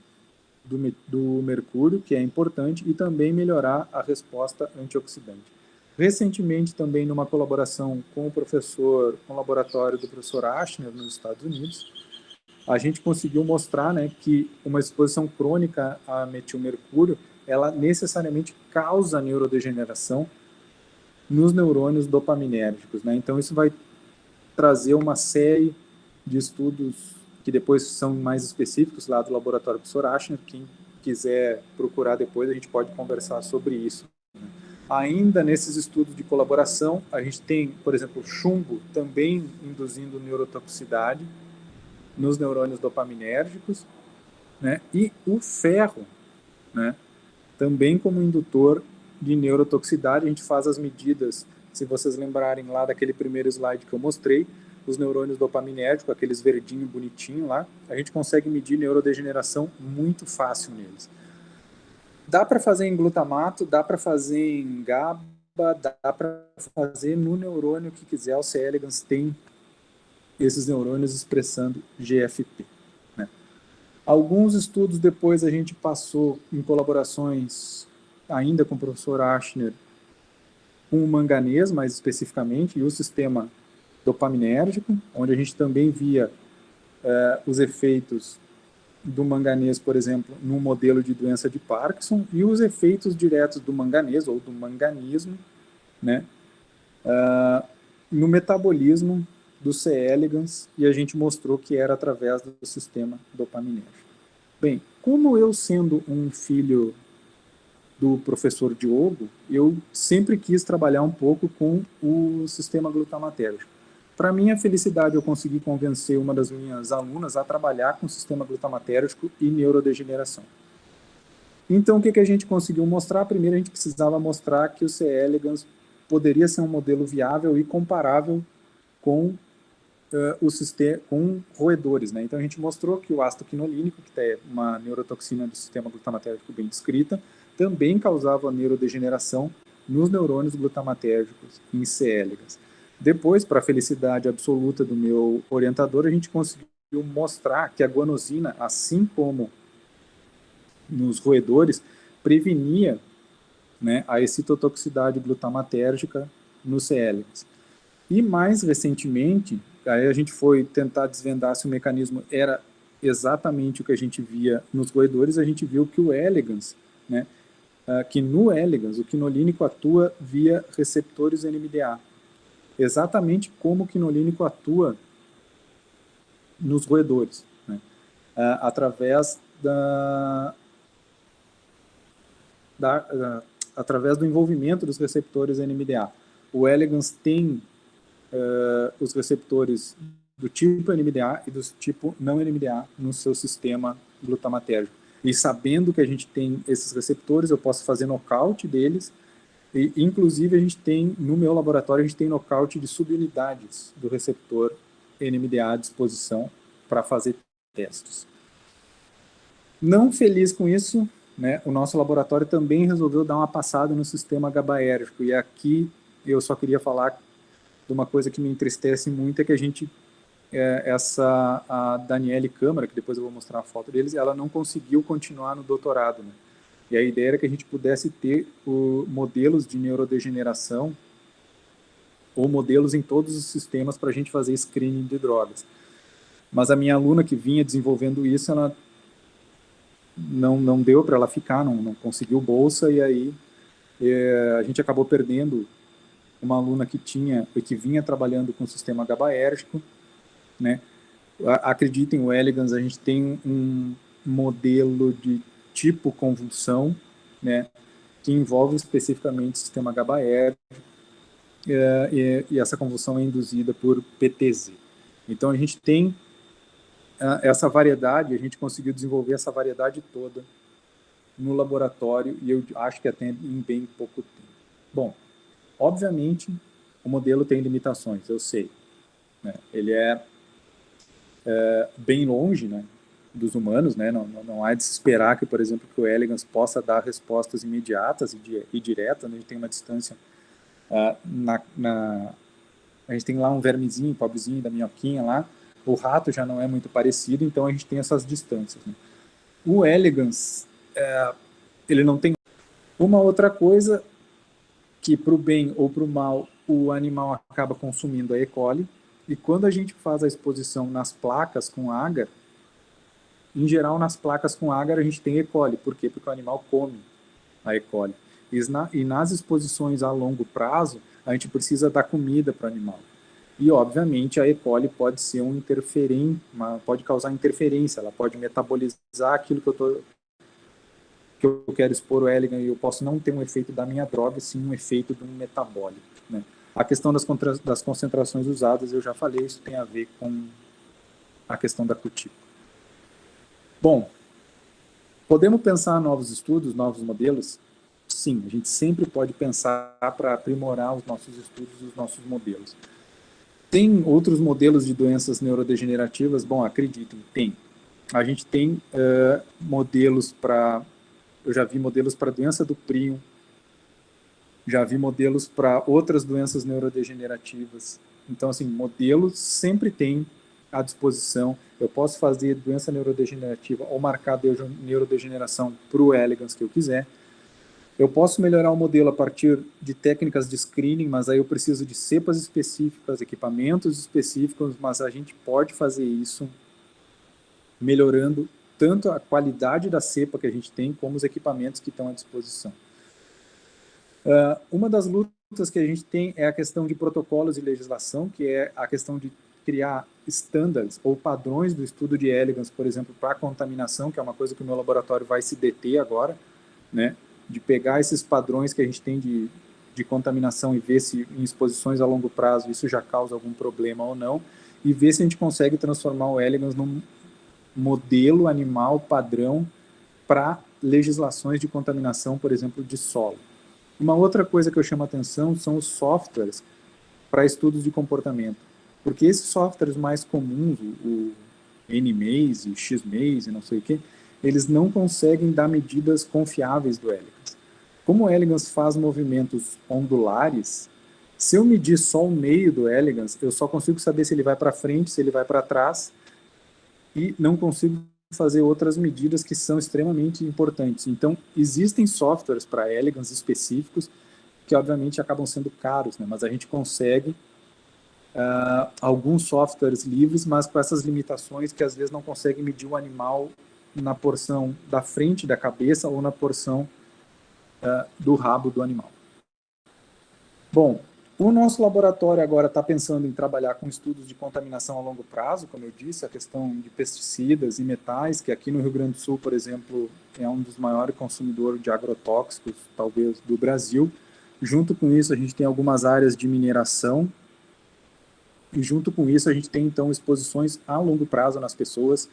do mercúrio, que é importante, e também melhorar a resposta antioxidante. Recentemente, também numa colaboração com o laboratório do professor Ashner, nos Estados Unidos, a gente conseguiu mostrar, né, que uma exposição crônica a metilmercúrio, ela necessariamente causa neurodegeneração nos neurônios dopaminérgicos, né? Então, isso vai trazer uma série de estudos que depois são mais específicos lá do laboratório do professor Ashner. Quem quiser procurar depois, a gente pode conversar sobre isso, né? Ainda nesses estudos de colaboração, a gente tem, por exemplo, chumbo também induzindo neurotoxicidade nos neurônios dopaminérgicos, né? E o ferro, né, também como indutor de neurotoxicidade. A gente faz as medidas, se vocês lembrarem lá daquele primeiro slide que eu mostrei, os neurônios dopaminérgicos, aqueles verdinhos bonitinhos lá, a gente consegue medir neurodegeneração muito fácil neles. Dá para fazer em glutamato, dá para fazer em GABA, dá para fazer no neurônio que quiser. O C. elegans tem esses neurônios expressando GFP, né? Alguns estudos depois a gente passou em colaborações ainda com o professor Ashner, com o manganês mais especificamente, e o sistema dopaminérgico, onde a gente também via os efeitos do manganês, por exemplo, no modelo de doença de Parkinson, e os efeitos diretos do manganês, ou do manganismo, né, no metabolismo do C. elegans, e a gente mostrou que era através do sistema dopaminérgico. Bem, como eu sendo um filho do professor Diogo, eu sempre quis trabalhar um pouco com o sistema glutamatérgico. Para minha felicidade, eu consegui convencer uma das minhas alunas a trabalhar com o sistema glutamatérgico e neurodegeneração. Então, o que a gente conseguiu mostrar? Primeiro, a gente precisava mostrar que o C. elegans poderia ser um modelo viável e comparável com o sistema com roedores, né? Então a gente mostrou que o ácido quinolínico, que é uma neurotoxina do sistema glutamatérgico bem descrita, também causava neurodegeneração nos neurônios glutamatérgicos em C. elegans. Depois, para a felicidade absoluta do meu orientador, a gente conseguiu mostrar que a guanosina, assim como nos roedores, prevenia, né, a excitotoxicidade glutamatérgica no C. elegans. E mais recentemente, aí a gente foi tentar desvendar se o mecanismo era exatamente o que a gente via nos roedores, a gente viu que o elegans, né, que no elegans o quinolínico atua via receptores NMDA, exatamente como o quinolínico atua nos roedores, né, através através do envolvimento dos receptores NMDA. O elegans tem os receptores do tipo NMDA e do tipo não NMDA no seu sistema glutamatérgico. E sabendo que a gente tem esses receptores, eu posso fazer nocaute deles, e inclusive a gente tem, no meu laboratório, a gente tem nocaute de subunidades do receptor NMDA à disposição para fazer testes. Não feliz com isso, né, o nosso laboratório também resolveu dar uma passada no sistema GABAérgico, e aqui eu só queria falar de uma coisa que me entristece muito, é que a gente, a Daniele Câmara, que depois eu vou mostrar a foto deles, ela não conseguiu continuar no doutorado, né? E a ideia era que a gente pudesse ter modelos de neurodegeneração ou modelos em todos os sistemas para a gente fazer screening de drogas. Mas a minha aluna que vinha desenvolvendo isso, ela não deu para ela ficar, não conseguiu bolsa, e aí a gente acabou perdendo uma aluna que vinha trabalhando com o sistema GABAérgico, né? Acreditem, o elegans, a gente tem um modelo de tipo convulsão, né, que envolve especificamente o sistema GABAérgico, e essa convulsão é induzida por PTZ. Então a gente tem essa variedade, a gente conseguiu desenvolver essa variedade toda no laboratório, e eu acho que até em bem pouco tempo. Bom, obviamente, o modelo tem limitações, eu sei, né? Ele é bem longe, né, dos humanos, né? Não há de se esperar que, por exemplo, que o elegans possa dar respostas imediatas e diretas, né? A gente tem uma distância, a gente tem lá um vermezinho, pobrezinho da minhoquinha lá, o rato já não é muito parecido, então a gente tem essas distâncias, né? O elegans, ele não tem uma outra coisa, que para o bem ou para o mal, o animal acaba consumindo a E. coli, e quando a gente faz a exposição nas placas com agar, em geral nas placas com agar a gente tem E. coli. Por quê? Porque o animal come a E. coli. E nas exposições a longo prazo, a gente precisa dar comida para o animal. E, obviamente, a E. coli pode ser pode causar interferência, ela pode metabolizar aquilo que eu quero expor o elegans, e eu posso não ter um efeito da minha droga, sim um efeito de um metabólico, né? A questão das concentrações usadas, eu já falei, isso tem a ver com a questão da cutícula. Bom, podemos pensar novos estudos, novos modelos? Sim, a gente sempre pode pensar para aprimorar os nossos estudos, os nossos modelos. Tem outros modelos de doenças neurodegenerativas? Bom, acreditem, tem. A gente tem modelos para... Eu já vi modelos para doença do prion, já vi modelos para outras doenças neurodegenerativas. Então, assim, modelos sempre tem à disposição. Eu posso fazer doença neurodegenerativa ou marcar neurodegeneração para o elegans que eu quiser. Eu posso melhorar o modelo a partir de técnicas de screening, mas aí eu preciso de cepas específicas, equipamentos específicos, mas a gente pode fazer isso melhorando tanto a qualidade da cepa que a gente tem, como os equipamentos que estão à disposição. Uma das lutas que a gente tem é a questão de protocolos e legislação, que é a questão de criar estándares ou padrões do estudo de elegans, por exemplo, para contaminação, que é uma coisa que o meu laboratório vai se deter agora, né, de pegar esses padrões que a gente tem de contaminação e ver se em exposições a longo prazo isso já causa algum problema ou não, e ver se a gente consegue transformar o elegans num modelo animal padrão para legislações de contaminação, por exemplo, de solo. Uma outra coisa que eu chamo a atenção são os softwares para estudos de comportamento. Porque esses softwares mais comuns, o NMaze, XMaze, não sei o quê, eles não conseguem dar medidas confiáveis do elegans. Como o elegans faz movimentos ondulares, se eu medir só o meio do elegans, eu só consigo saber se ele vai para frente, se ele vai para trás, e não consigo fazer outras medidas que são extremamente importantes. Então, existem softwares para elegans específicos que, obviamente, acabam sendo caros, né? Mas a gente consegue alguns softwares livres, mas com essas limitações que, às vezes, não consegue medir o animal na porção da frente da cabeça ou na porção do rabo do animal. Bom, o nosso laboratório agora está pensando em trabalhar com estudos de contaminação a longo prazo, como eu disse, a questão de pesticidas e metais, que aqui no Rio Grande do Sul, por exemplo, é um dos maiores consumidores de agrotóxicos, talvez, do Brasil. Junto com isso, a gente tem algumas áreas de mineração, e junto com isso, a gente tem, então, exposições a longo prazo nas pessoas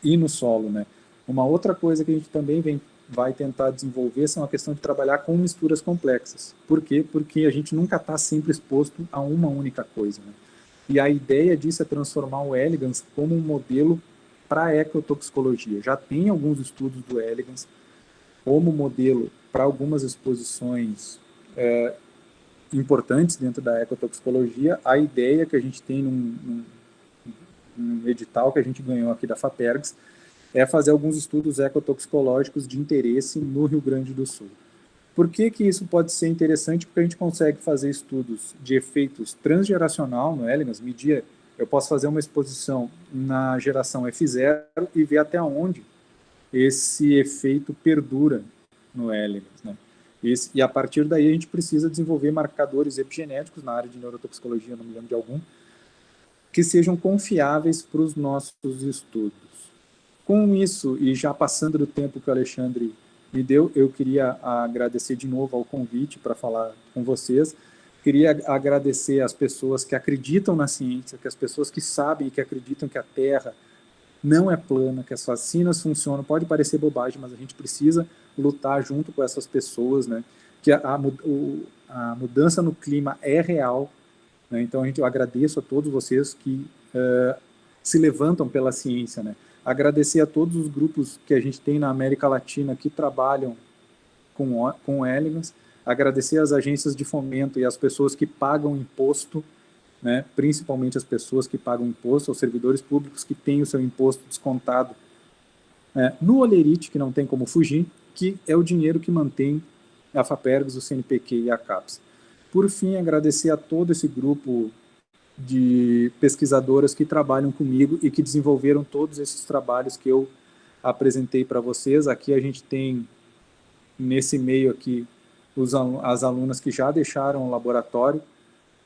e no solo, né? Uma outra coisa que a gente também vai tentar desenvolver são a questão de trabalhar com misturas complexas. Por quê? Porque a gente nunca está sempre exposto a uma única coisa, né? E a ideia disso é transformar o elegans como um modelo para a ecotoxicologia. Já tem alguns estudos do elegans como modelo para algumas exposições importantes dentro da ecotoxicologia. A ideia que a gente tem num edital que a gente ganhou aqui da FAPERGS é fazer alguns estudos ecotoxicológicos de interesse no Rio Grande do Sul. Por que isso pode ser interessante? Porque a gente consegue fazer estudos de efeitos transgeracional no elegans, eu posso fazer uma exposição na geração F0 e ver até onde esse efeito perdura no elegans, né? E a partir daí a gente precisa desenvolver marcadores epigenéticos na área de neurotoxicologia, não me lembro de algum, que sejam confiáveis para os nossos estudos. Com isso, e já passando do tempo que o Alexandre me deu, eu queria agradecer de novo ao convite para falar com vocês. Queria agradecer às pessoas que acreditam na ciência, que as pessoas que sabem e que acreditam que a Terra não é plana, que as vacinas funcionam. Pode parecer bobagem, mas a gente precisa lutar junto com essas pessoas, né? Que a mudança no clima é real, né? Então, eu agradeço a todos vocês que se levantam pela ciência, né? Agradecer a todos os grupos que a gente tem na América Latina que trabalham com elegans, agradecer às agências de fomento e às pessoas que pagam imposto, né, principalmente as pessoas que pagam imposto, aos servidores públicos que têm o seu imposto descontado no Olerite, que não tem como fugir, que é o dinheiro que mantém a FAPERGS, o CNPq e a CAPES. Por fim, agradecer a todo esse grupo de pesquisadoras que trabalham comigo e que desenvolveram todos esses trabalhos que eu apresentei para vocês. Aqui a gente tem, nesse meio aqui, as alunas que já deixaram o laboratório,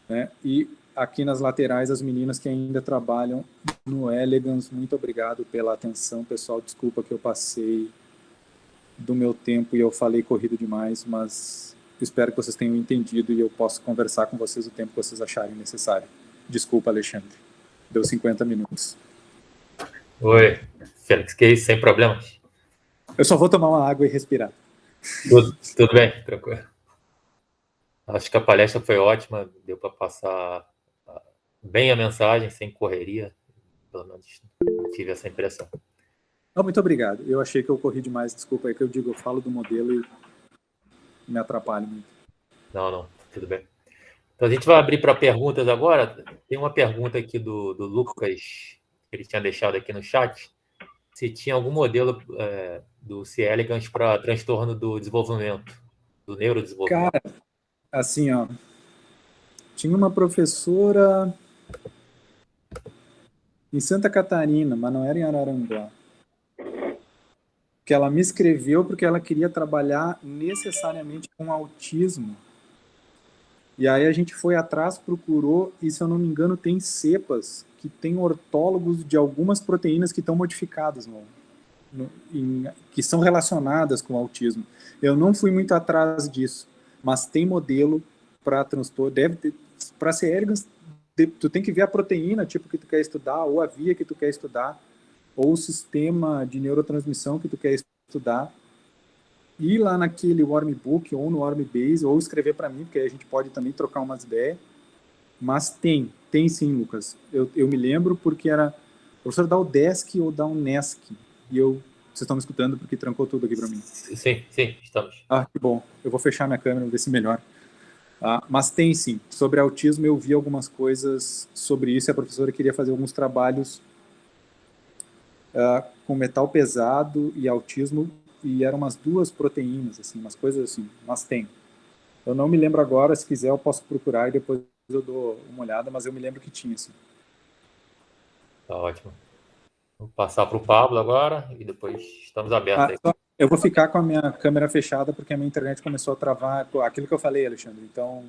né? E aqui nas laterais as meninas que ainda trabalham no elegans. Muito obrigado pela atenção, pessoal. Desculpa que eu passei do meu tempo e eu falei corrido demais, mas espero que vocês tenham entendido e eu posso conversar com vocês o tempo que vocês acharem necessário. Desculpa, Alexandre. Deu 50 minutos. Oi, Félix, que isso, sem problemas? Eu só vou tomar uma água e respirar. Tudo bem, tranquilo. Acho que a palestra foi ótima, deu para passar bem a mensagem, sem correria. Pelo menos tive essa impressão. Muito obrigado. Eu achei que eu corri demais, desculpa aí que eu falo do modelo e me atrapalho muito. Não, tudo bem. Então, a gente vai abrir para perguntas agora. Tem uma pergunta aqui do Lucas, que ele tinha deixado aqui no chat, se tinha algum modelo do C. elegans para transtorno do desenvolvimento, do neurodesenvolvimento. Cara, assim, ó, tinha uma professora em Santa Catarina, mas não era em Araranguá, que ela me escreveu porque ela queria trabalhar necessariamente com autismo. E aí a gente foi atrás, procurou, e se eu não me engano tem cepas que tem ortólogos de algumas proteínas que estão modificadas, que são relacionadas com o autismo. Eu não fui muito atrás disso, mas tem modelo para transtorno, para C. elegans, tu tem que ver a proteína, tipo, que tu quer estudar, ou a via que tu quer estudar, ou o sistema de neurotransmissão que tu quer estudar, ir lá naquele Wormbook ou no Wormbase, ou escrever para mim, porque aí a gente pode também trocar umas ideias. Mas tem sim, Lucas. Eu me lembro porque era professor da UDESC ou da Unesc. E vocês estão me escutando porque trancou tudo aqui para mim. Sim, estamos. Ah, que bom. Eu vou fechar minha câmera, ver se melhora. Mas tem sim. Sobre autismo eu vi algumas coisas sobre isso e a professora queria fazer alguns trabalhos com metal pesado e autismo, e eram umas 2 proteínas, assim, umas coisas assim, mas tem. Eu não me lembro agora, se quiser eu posso procurar e depois eu dou uma olhada, mas eu me lembro que tinha, assim. Tá ótimo. Vou passar para o Pablo agora e depois estamos abertos aí. Eu vou ficar com a minha câmera fechada porque a minha internet começou a travar, aquilo que eu falei, Alexandre. Então,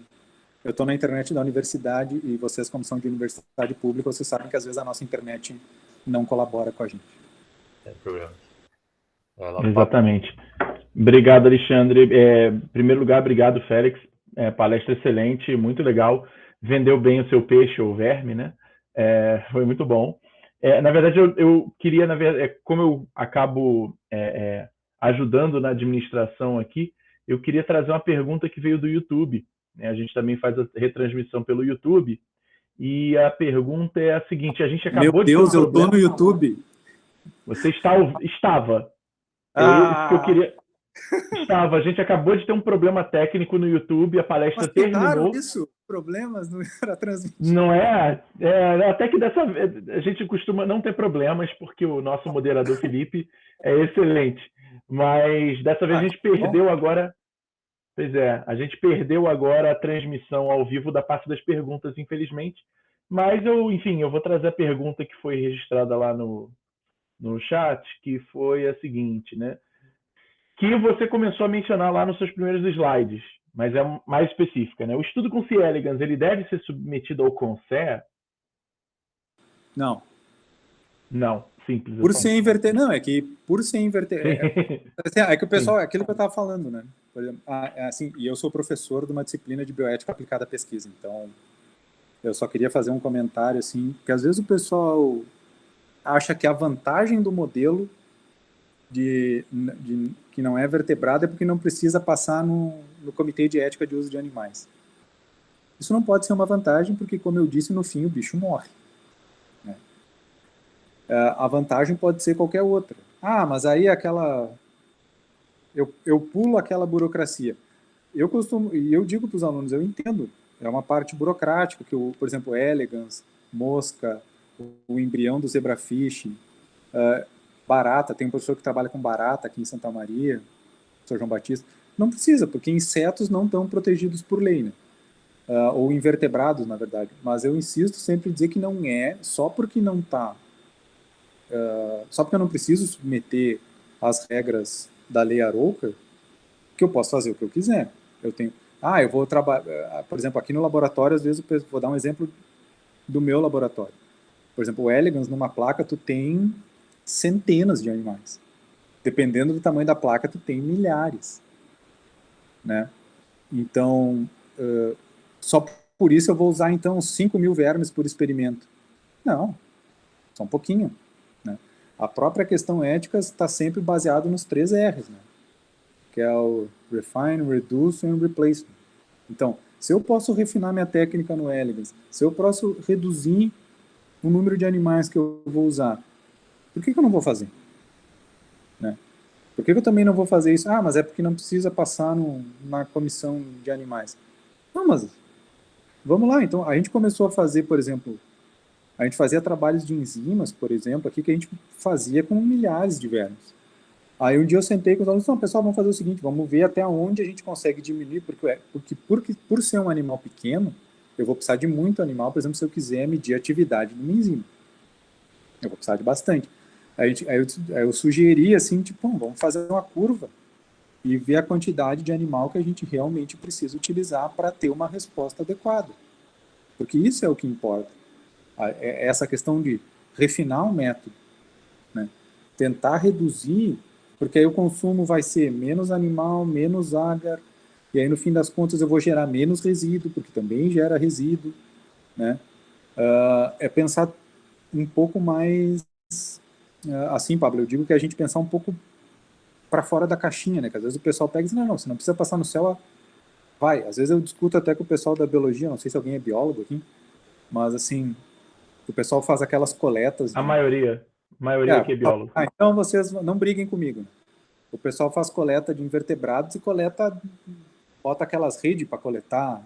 eu estou na internet da universidade e vocês, como são de universidade pública, vocês sabem que às vezes a nossa internet não colabora com a gente. Não tem problema. Exatamente. Obrigado, Alexandre. Em primeiro lugar, obrigado, Félix. Palestra excelente, muito legal. Vendeu bem o seu peixe ou verme, né? Foi muito bom. Na verdade, eu queria, como eu acabo ajudando na administração aqui, eu queria trazer uma pergunta que veio do YouTube. A gente também faz a retransmissão pelo YouTube. E a pergunta é a seguinte: a gente acabou de. Meu Deus, eu estou no YouTube. Você estava. Isso que eu queria. Estava. A gente acabou de ter um problema técnico no YouTube, a palestra terminou. Isso? Problemas não era transmitido. Não é? Até que dessa vez a gente costuma não ter problemas, porque o nosso moderador Felipe é excelente. Mas dessa vez a gente perdeu agora. Pois é, a gente perdeu agora a transmissão ao vivo da parte das perguntas, infelizmente. Mas eu vou trazer a pergunta que foi registrada lá no chat, que foi a seguinte, né? Que você começou a mencionar lá nos seus primeiros slides, mas é mais específica, né? O estudo com C. elegans, ele deve ser submetido ao CONSER? Não. Não, simples. Por ser inverter, não, é que por ser inverter... É que o pessoal, é aquilo que eu estava falando, né? Por exemplo, assim, e eu sou professor de uma disciplina de bioética aplicada à pesquisa, então eu só queria fazer um comentário, assim, que às vezes o pessoal acha que a vantagem do modelo que não é vertebrado é porque não precisa passar no Comitê de Ética de Uso de Animais. Isso não pode ser uma vantagem porque, como eu disse, no fim o bicho morre. Né? A vantagem pode ser qualquer outra. Mas aí eu pulo aquela burocracia. Eu digo para os alunos, eu entendo, é uma parte burocrática, que por exemplo, elegans, mosca, o embrião do zebrafish, barata, tem um professor que trabalha com barata aqui em Santa Maria, o Sr. João Batista, não precisa, porque insetos não estão protegidos por lei, né? Ou invertebrados, na verdade. Mas eu insisto sempre em dizer que não é, só porque não está, só porque eu não preciso submeter as regras da lei Arouca, que eu posso fazer o que eu quiser. Eu tenho, eu vou trabalhar, por exemplo, aqui no laboratório, às vezes vou dar um exemplo do meu laboratório. Por exemplo, o elegans, numa placa, tu tem centenas de animais. Dependendo do tamanho da placa, tu tem milhares. Né? Então, só por isso eu vou usar, então, 5.000 vermes por experimento. Não, só um pouquinho. Né? A própria questão ética está sempre baseada nos 3 R's, né? Que é o Refine, Reduce e Replace. Então, se eu posso refinar minha técnica no elegans, se eu posso reduzir o número de animais que eu vou usar, por que eu não vou fazer? Né? Por que eu também não vou fazer isso? Mas é porque não precisa passar na comissão de animais. Não, mas vamos lá. Então, a gente começou a fazer, por exemplo, a gente fazia trabalhos de enzimas, por exemplo, aqui que a gente fazia com milhares de vermes. Aí um dia eu sentei com os alunos, pessoal, vamos fazer o seguinte, vamos ver até onde a gente consegue diminuir, porque por ser um animal pequeno, eu vou precisar de muito animal, por exemplo, se eu quiser medir a atividade de uma enzima. Eu vou precisar de bastante. Aí eu sugeri assim, vamos fazer uma curva e ver a quantidade de animal que a gente realmente precisa utilizar para ter uma resposta adequada. Porque isso é o que importa. Essa questão de refinar o método, né? Tentar reduzir, porque aí o consumo vai ser menos animal, menos agar, e aí no fim das contas eu vou gerar menos resíduo, porque também gera resíduo, né? É pensar um pouco mais assim, Pablo, eu digo que a gente pensar um pouco para fora da caixinha, né? Que às vezes o pessoal pega e diz, não, você não precisa passar no céu, vai. Às vezes eu discuto até com o pessoal da biologia, não sei se alguém é biólogo aqui, mas assim, o pessoal faz aquelas coletas. A maioria que é biólogo. Então vocês não briguem comigo. O pessoal faz coleta de invertebrados e bota aquelas redes para coletar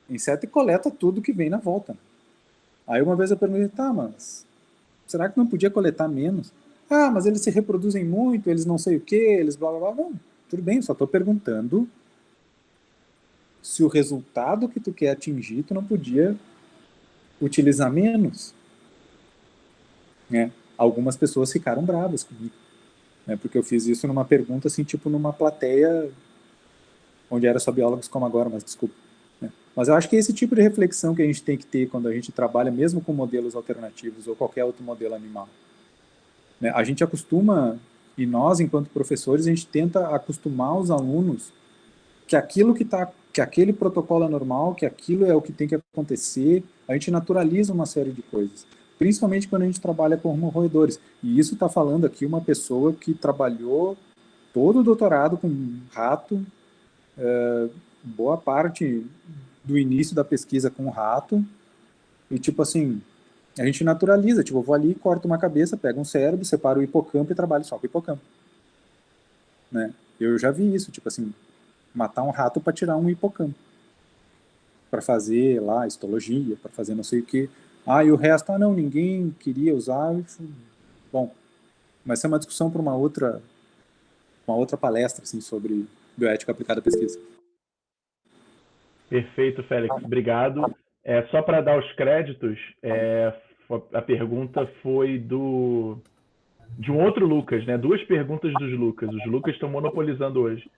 inseto e coleta tudo que vem na volta. Aí uma vez eu perguntei, tá, mas será que não podia coletar menos? Ah, mas eles se reproduzem muito, eles não sei o que, eles blá blá blá. Não, tudo bem, só estou perguntando se o resultado que tu quer atingir, tu não podia utilizar menos. Né? Algumas pessoas ficaram bravas comigo, né? Porque eu fiz isso numa pergunta, assim, tipo numa plateia onde era só biólogos como agora, mas desculpa. Né? Mas eu acho que é esse tipo de reflexão que a gente tem que ter quando a gente trabalha mesmo com modelos alternativos ou qualquer outro modelo animal. Né? A gente acostuma, e nós, enquanto professores, a gente tenta acostumar os alunos que que aquele protocolo é normal, que aquilo é o que tem que acontecer. A gente naturaliza uma série de coisas, principalmente quando a gente trabalha com roedores. E isso está falando aqui uma pessoa que trabalhou todo o doutorado com rato, boa parte do início da pesquisa com rato, e tipo assim, a gente naturaliza, tipo, eu vou ali, corto uma cabeça, pego um cérebro, separo o hipocampo e trabalho só com o hipocampo. Né? Eu já vi isso, tipo assim, matar um rato para tirar um hipocampo, para fazer lá histologia, para fazer não sei o que. E o resto, não, ninguém queria usar. Bom, mas essa é uma discussão para uma outra palestra, assim, sobre bioética aplicada à pesquisa. Perfeito, Félix, obrigado. Só para dar os créditos, a pergunta foi de um outro Lucas, né? 2 perguntas dos Lucas. Os Lucas estão monopolizando hoje.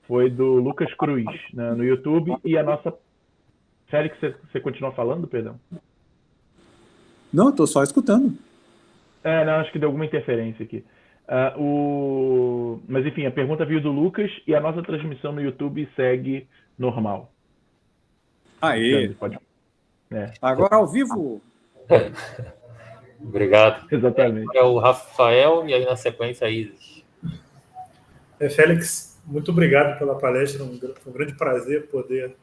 Foi do Lucas Cruz, né, no YouTube, e a nossa... Félix, você continua falando, perdão? Não, eu estou só escutando. Não, acho que deu alguma interferência aqui. Mas enfim, a pergunta veio do Lucas e a nossa transmissão no YouTube segue normal. Aê! Pode... Agora ao vivo! Obrigado. Exatamente. É o Rafael e aí na sequência a Isis. Félix, muito obrigado pela palestra, foi um grande prazer poder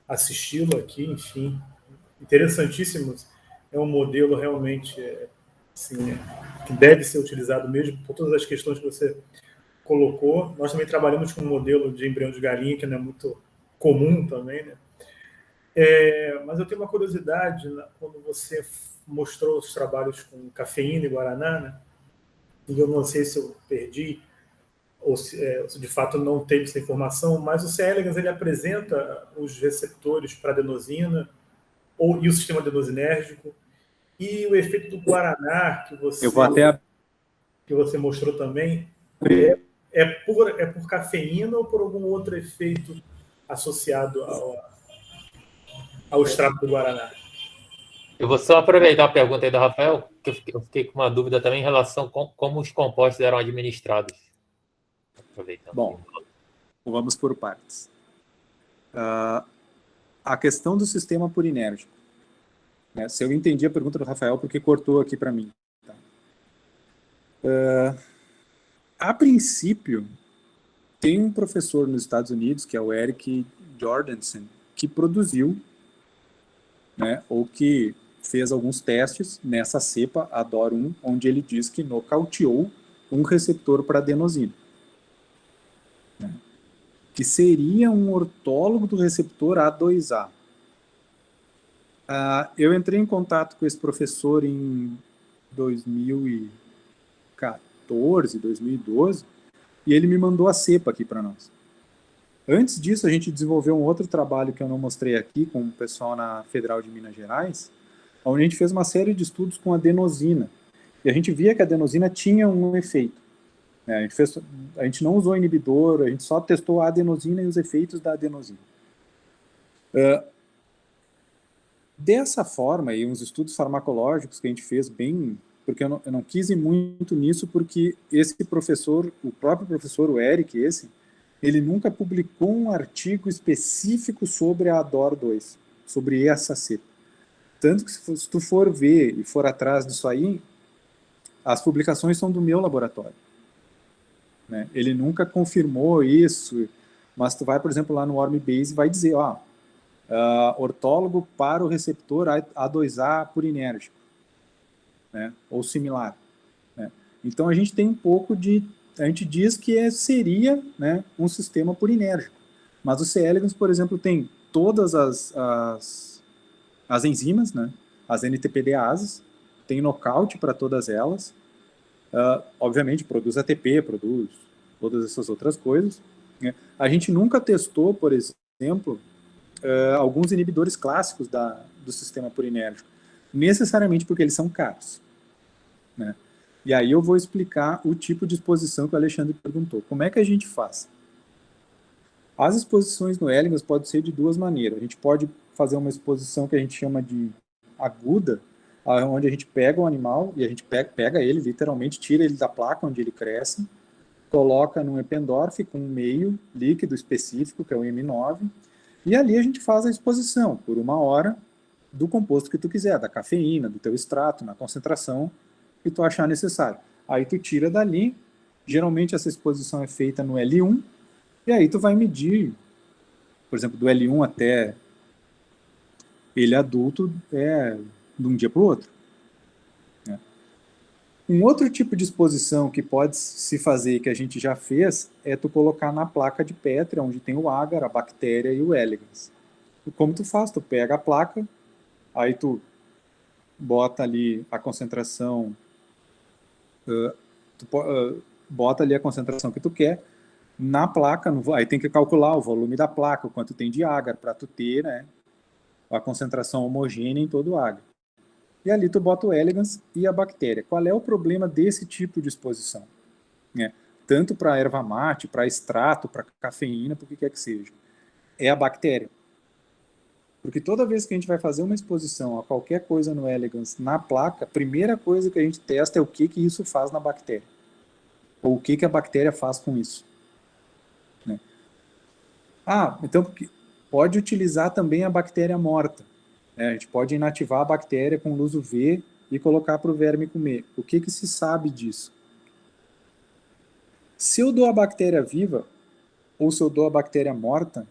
assisti-lo aqui, enfim, interessantíssimo, é um modelo realmente assim, que deve ser utilizado mesmo por todas as questões que você colocou. Nós também trabalhamos com um modelo de embrião de galinha que não é muito comum também, né? Mas eu tenho uma curiosidade, quando você mostrou os trabalhos com cafeína e guaraná, né? E eu não sei se eu perdi ou se de fato não teve essa informação, mas o C. elegans ele apresenta os receptores para adenosina e o sistema adenosinérgico, e o efeito do guaraná que você mostrou também é por cafeína ou por algum outro efeito associado ao extrato do guaraná? Eu vou só aproveitar a pergunta aí do Rafael, que eu fiquei com uma dúvida também em relação com como os compostos eram administrados. Aproveitando. Bom, vamos por partes. A questão do sistema purinérgico. Né? Se eu entendi a pergunta do Rafael, porque cortou aqui para mim. Tá? A princípio, tem um professor nos Estados Unidos, que é o Eric Jordanson, que produziu, né, ou que fez alguns testes nessa cepa, a DOR1, onde ele diz que nocauteou um receptor para adenosina. Né? Que seria um ortólogo do receptor A2A. Eu entrei em contato com esse professor em 2014, 2012, e ele me mandou a cepa aqui para nós. Antes disso, a gente desenvolveu um outro trabalho que eu não mostrei aqui, com o pessoal na Federal de Minas Gerais, onde a gente fez uma série de estudos com adenosina. E a gente via que a adenosina tinha um efeito. A gente não usou inibidor, a gente só testou a adenosina e os efeitos da adenosina. Dessa forma, e uns estudos farmacológicos que a gente fez bem, porque eu não quis ir muito nisso, porque esse professor, o próprio professor, o Eric, ele nunca publicou um artigo específico sobre a DOR2, sobre essa cepa. Tanto que se tu for ver e for atrás disso aí, as publicações são do meu laboratório. Né? Ele nunca confirmou isso, mas tu vai, por exemplo, lá no Wormbase e vai dizer, ortólogo para o receptor A2A purinérgico, né? Ou similar. Né? Então, a gente tem um pouco de... A gente diz que seria, né, um sistema purinérgico. Mas o C. elegans, por exemplo, tem todas as enzimas, né? As NTPDases, tem nocaute para todas elas. Obviamente, produz ATP, produz todas essas outras coisas. Né? A gente nunca testou, por exemplo, alguns inibidores clássicos do sistema purinérgico, necessariamente porque eles são caros. Né? E aí eu vou explicar o tipo de exposição que o Alexandre perguntou. Como é que a gente faz? As exposições no elegans podem ser de duas maneiras. A gente pode fazer uma exposição que a gente chama de aguda, onde a gente pega o animal e a gente pega ele, literalmente, tira ele da placa onde ele cresce, coloca num Eppendorf com um meio líquido específico, que é o M9, e ali a gente faz a exposição por 1 hora do composto que tu quiser, da cafeína, do teu extrato, na concentração que tu achar necessário. Aí tu tira dali, geralmente essa exposição é feita no L1, e aí tu vai medir, por exemplo, do L1 até ele adulto, de um dia para o outro. Um outro tipo de exposição que pode se fazer, que a gente já fez, é tu colocar na placa de Petri, onde tem o agar, a bactéria e o elegans. Como tu faz? Tu pega a placa, aí tu bota ali a concentração, bota ali a concentração que tu quer, na placa, aí tem que calcular o volume da placa, o quanto tem de agar, para tu ter, né, a concentração homogênea em todo o agar. E ali tu bota o elegans e a bactéria. Qual é o problema desse tipo de exposição? Tanto para erva mate, para extrato, para cafeína, para o que quer que seja. É a bactéria. Porque toda vez que a gente vai fazer uma exposição a qualquer coisa no elegans na placa, a primeira coisa que a gente testa é o que isso faz na bactéria. Ou o que a bactéria faz com isso. Então pode utilizar também a bactéria morta. A gente pode inativar a bactéria com luz UV e colocar para o verme comer. O que se sabe disso? Se eu dou a bactéria viva, ou se eu dou a bactéria morta,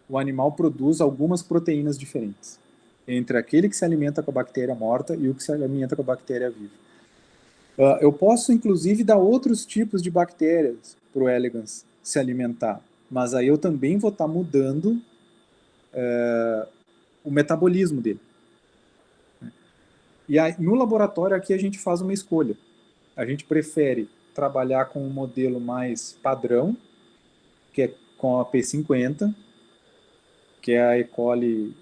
o animal produz algumas proteínas diferentes, entre aquele que se alimenta com a bactéria morta e o que se alimenta com a bactéria viva. Eu posso, inclusive, dar outros tipos de bactérias para o elegans se alimentar, mas aí eu também vou estar mudando o metabolismo dele. E aí, no laboratório aqui a gente faz uma escolha. A gente prefere trabalhar com um modelo mais padrão, que é com a P50, que é a E. coli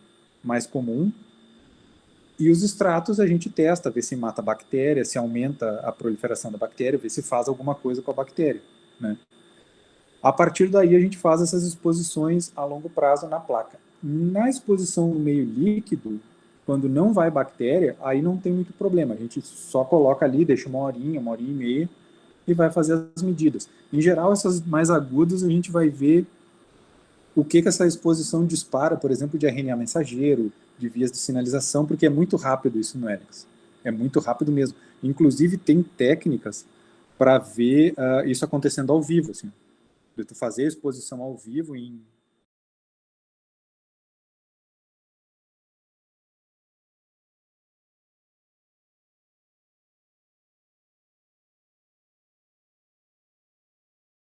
mais comum, e os extratos a gente testa, vê se mata a bactéria, se aumenta a proliferação da bactéria, vê se faz alguma coisa com a bactéria. Né? A partir daí a gente faz essas exposições a longo prazo na placa. Na exposição no meio líquido, quando não vai bactéria, aí não tem muito problema. A gente só coloca ali, deixa 1 horinha, 1 horinha e meia, e vai fazer as medidas. Em geral, essas mais agudas, a gente vai ver o que essa exposição dispara, por exemplo, de RNA mensageiro, de vias de sinalização, porque é muito rápido isso no elegans. É muito rápido mesmo. Inclusive, tem técnicas para ver isso acontecendo ao vivo, assim. De tu fazer a exposição ao vivo em